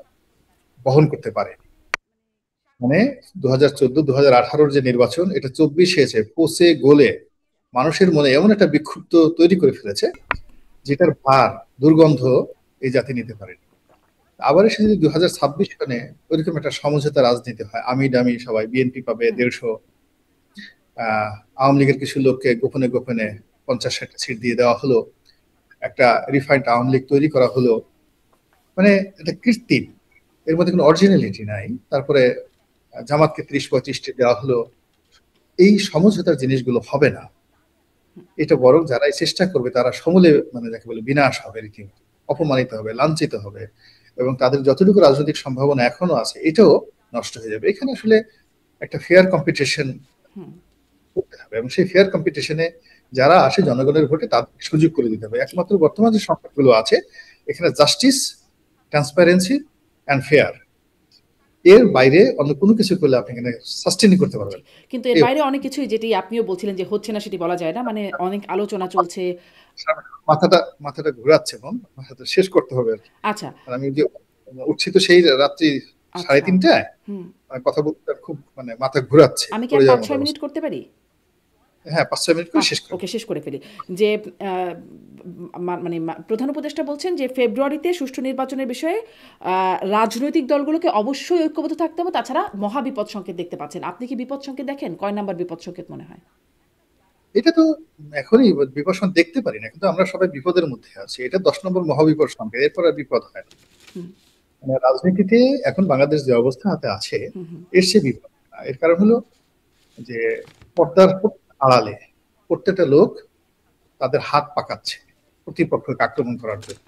বহন করতে পারে। মানে 2014, 2018 যে নির্বাচন, এটা 24 হয়েছে পচে গলে, মানুষের মনে এমন একটা বিক্ষুব্ধ তৈরি করে ফেলেছে যেটার ভার দুর্গন্ধ এই জাতি নিতে পারেনি। আবার এসে যদি 2026 সনে ওইরকম একটা সমঝোতা রাজনীতি হয়, আমি ডামি সবাই, বিএনপি পাবে 150, আওয়ামী লীগের কিছু লোককে গোপনে গোপনে 50-60 সিট দিয়ে দেওয়া হলো, একটা রিফাইন্ড আওয়ামী লীগ তৈরি করা হলো, মানে এটা কৃত্রিম, এর মধ্যে কোনো অরিজিনালিটি নাই। তারপরে জামাতকে 30-35টি দেওয়া হলো। এই সমঝোতার জিনিসগুলো হবে না। এটা বরং যারা এই চেষ্টা করবে তারা সমূলে মানে যাকে বলে বিনাশ হবে, রীতিমতো অপমানিত হবে, লাঞ্ছিত হবে, এবং তাদের যতটুকু রাজনৈতিক সম্ভাবনা এখনো আছে এটাও নষ্ট হয়ে যাবে। এখানে আসলে একটা ফেয়ার কম্পিটিশন করতে হবে, এবং সেই ফেয়ার কম্পিটিশনে যারা আসে জনগণের ভোটে তাদের সুযোগ করে দিতে হবে। একমাত্র বর্তমান যে সংকটগুলো আছে এখানে জাস্টিস, ট্রান্সপারেন্সি অ্যান্ড ফেয়ার, এর বাইরে অন্য কোনো কিছু করলে আপনি এখানে সাস্টেনই করতে পারবেন। কিন্তু এর বাইরে অনেক কিছুই, যেটি আপনিও বলছিলেন যে হচ্ছে না সেটি বলা যায় না, মানে অনেক আলোচনা চলছে। মাথাটা মাথাটা ঘোরাচ্ছে, মাথাটা শেষ করতে হবে আর কি। আচ্ছা আমি যে উঠছি তো সেই রাত্রি আচ্ছা 3:30টায়, কথা বলতে খুব মানে মাথা ঘোরাচ্ছে, আমি কি আর পড়ে যাওয়ার 5-6 মতো মিনিট অবস্থা। করতে পারি? হ্যাঁ, 5-6 মিনিট করে আচ্ছা শেষ করি। ওকে, শেষ করে ফেলি। যে মানে প্রধান উপদেষ্টা বলছেন যে ফেব্রুয়ারিতে সুষ্ঠু নির্বাচনের বিষয়ে রাজনৈতিক দলগুলোকে অবশ্যই ঐক্যবদ্ধ থাকতে হবে, তাছাড়া মহাবিপদ সংকেত দেখতে পাচ্ছেন। আপনি কি বিপদ সংকেত দেখেন? কয় নাম্বার বিপদ সংকেত মনে হয়? এটা তো এখনই বিপদ সংকেত দেখতে পারি না, কিন্তু আমরা সবাই বিপদের মধ্যে আছি। এটা 10 নম্বর মহাবিপদ সংকেত, এরপর আর বিপদ হয় না। মানে রাজনীতিতে এখন বাংলাদেশ যে অবস্থা হাতে আছে এর সে বিপদ না। এর কারণ হলো যে পর্দার আড়ালে প্রত্যেকটা লোক তাদের হাত পাকাচ্ছে প্রতিপক্ষকে আক্রমণ করার জন্য।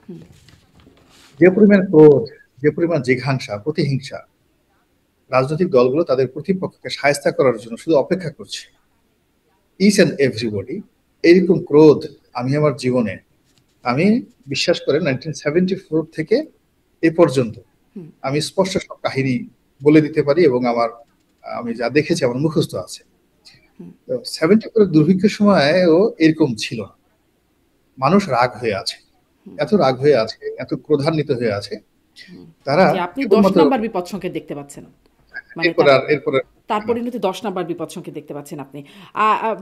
যে পরিমাণ ক্রোধ, যে পরিমাণ জিঘাংসা, প্রতিহিংসা, রাজনৈতিক দলগুলো তাদের প্রতিপক্ষকে শায়েস্তা করার জন্য শুধু অপেক্ষা করছে। ইচ অ্যান্ড এভরিবডি এইরকম ক্রোধ আমি আমার জীবনে, আমি বিশ্বাস করে 1974 থেকে এ পর্যন্ত আমি স্পষ্ট সব কাহিনী বলে দিতে পারি, এবং আমি যা দেখেছি আমার মুখস্থ আছে। 74 দুর্ভিক্ষের সময়ও এরকম ছিল না। মানুষ রাগ হয়ে আছে, এত রাগ হয়ে আছে, এত ক্রোধান্বিত হয়ে আছে, তারা যে আপনি 10 কেবলমাত্র নাম্বার বিপদ সংকেত দেখতে পাচ্ছেন, মানে এরপর তার পরিণতি 10 নাম্বার বিপদ সংকেত দেখতে পাচ্ছেন আপনি।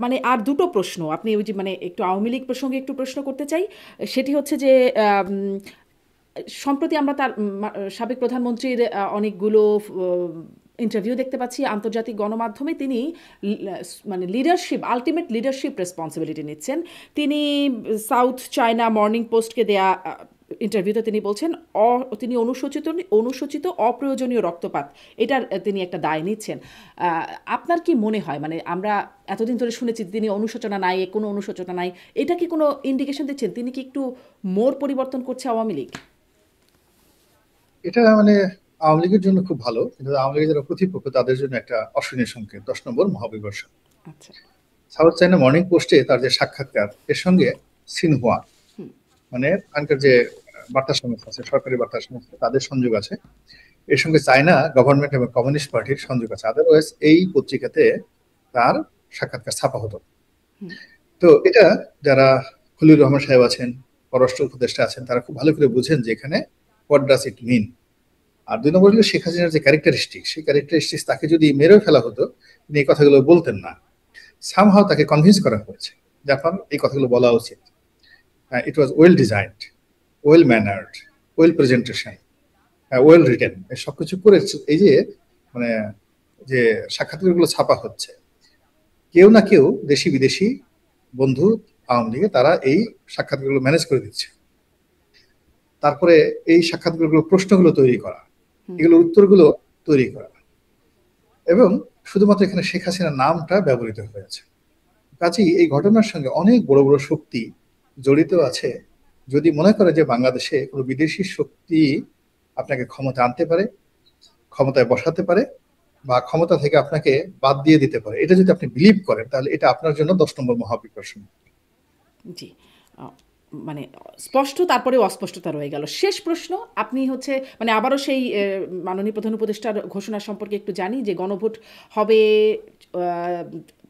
মানে আর দুটো প্রশ্ন আপনি ওই যে মানে একটু আওয়ামী লীগ প্রসঙ্গে একটু প্রশ্ন করতে চাই। সেটি হচ্ছে যে সম্প্রতি আমরা তার সাবেক প্রধানমন্ত্রীর অনেকগুলো ইন্টারভিউ দেখতে পাচ্ছি আন্তর্জাতিক গণমাধ্যমে। তিনি মানে লিডারশিপ, আলটিমেট লিডারশিপ রেসপন্সিবিলিটি নিচ্ছেন। তিনি সাউথ চায়না মর্নিং পোস্টকে দেয়া ইন্টারভিউতে তিনি বলছেন তিনি অনুসূচিত অপ্রয়োজনীয় রক্তপাত, এটার তিনি একটা দায় নিচ্ছেন। আপনার কি মনে হয়, মানে আমরা এতদিন ধরে শুনেছি তিনি অনুশোচনা নাই, কোনো অনুশোচনা নাই, এটা কি কোনো ইন্ডিকেশন দিচ্ছেন তিনি কি একটু মোড় পরিবর্তন করছে আওয়ামী লীগ? এটা মানে আওয়ামী লীগের জন্য খুব ভালো, কিন্তু আওয়ামী লীগের যারা প্রতিপক্ষ তাদের জন্য একটা অশনির সংকেত। 10 নম্বর মহাবিবর্ষ। আচ্ছা সাউথ চায়না মর্নিং পোস্টে তার যে সাক্ষাৎকার, এর সঙ্গে সিনহুয়া মানে ওখানকার যে বার্তা সংস্থা আছে, সরকারি বার্তা সংস্থা, তাদের সংযোগ আছে। এর সঙ্গে চায়না গভর্নমেন্ট এবং কমিউনিস্ট পার্টির সংযোগ আছে। আদারওয়াইজ এই পত্রিকাতে তার সাক্ষাৎকার ছাপা হতো। তো এটা যারা খলিলুর রহমান সাহেব আছেন, পররাষ্ট্র উপদেষ্টা আছেন, তারা খুব ভালো করে বুঝেন যে এখানে হোয়াট ডাজ ইট মিন। আর 2 নম্বর হলো শেখ হাসিনার যে ক্যারেক্টারিস্টিক, সেই ক্যারেক্টারিস্টিক তাকে যদি মেরেও ফেলা হতো তিনি এই কথাগুলো বলতেন না। সামহাও তাকে কনভিন্স করা হয়েছে যে আপনার এই কথাগুলো বলা উচিত। It was well designed, well mannered, well presentation, well written, সবকিছু করে এই যে মানে যে সাক্ষাৎকারগুলো ছাপা হচ্ছে, কেউ না কেউ দেশি বিদেশি বন্ধু আওয়ামী লীগে তারা এই সাক্ষাৎকারগুলো ম্যানেজ করে দিচ্ছে। তারপরে এই সাক্ষাৎকারগুলো প্রশ্নগুলো তৈরি করা, এগুলোর উত্তরগুলো তৈরি করা, এবং শুধুমাত্র এখানে শেখ হাসিনার নামটা ব্যবহৃত হয়েছে। কাজেই এই ঘটনার সঙ্গে অনেক বড় বড় শক্তি জড়িত আছে। যদি মনে করে যে বাংলাদেশে কোনো বিদেশি শক্তি আপনাকে ক্ষমতা আনতে পারে, ক্ষমতায় বসাতে পারে, বা ক্ষমতা থেকে আপনাকে বাদ দিয়ে দিতে পারে, এটা যদি আপনি বিলিভ করেন তাহলে এটা আপনার জন্য 10 নম্বর মহাবিকর্ষণ। জি মানে স্পষ্ট, তারপরে অস্পষ্টতা রয়ে গেল। শেষ প্রশ্ন, আপনি হচ্ছে মানে আবারও সেই মাননীয় প্রধান উপদেষ্টার ঘোষণা সম্পর্কে একটু জানি যে গণভোট হবে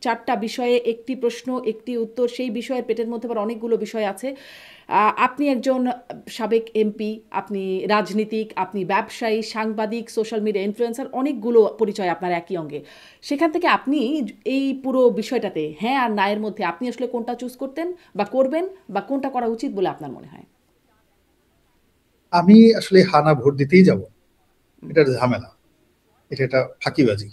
4টা বিষয়ে একটি প্রশ্ন একটি উত্তর, সেই বিষয়ের পেটের মধ্যে আবার অনেকগুলো বিষয় আছে। আপনি একজন সাবেক এমপি, আপনি রাজনীতিক, আপনি ব্যবসায়ী, সাংবাদিক, সোশ্যাল মিডিয়া ইনফ্লুয়েন্সার, অনেকগুলো পরিচয় আপনার একই অঙ্গে। সেখান থেকে আপনি এই পুরো বিষয়টাতে হ্যাঁ আর না এর মধ্যে আপনি আসলে কোনটা চুজ করতেন বা করবেন, বা কোনটা করা উচিত বলে আপনার মনে হয়? আমি আসলে হানা ভোট দিতেই যাব, এটা ঝামেলা, এটা ফাঁকিবাজি।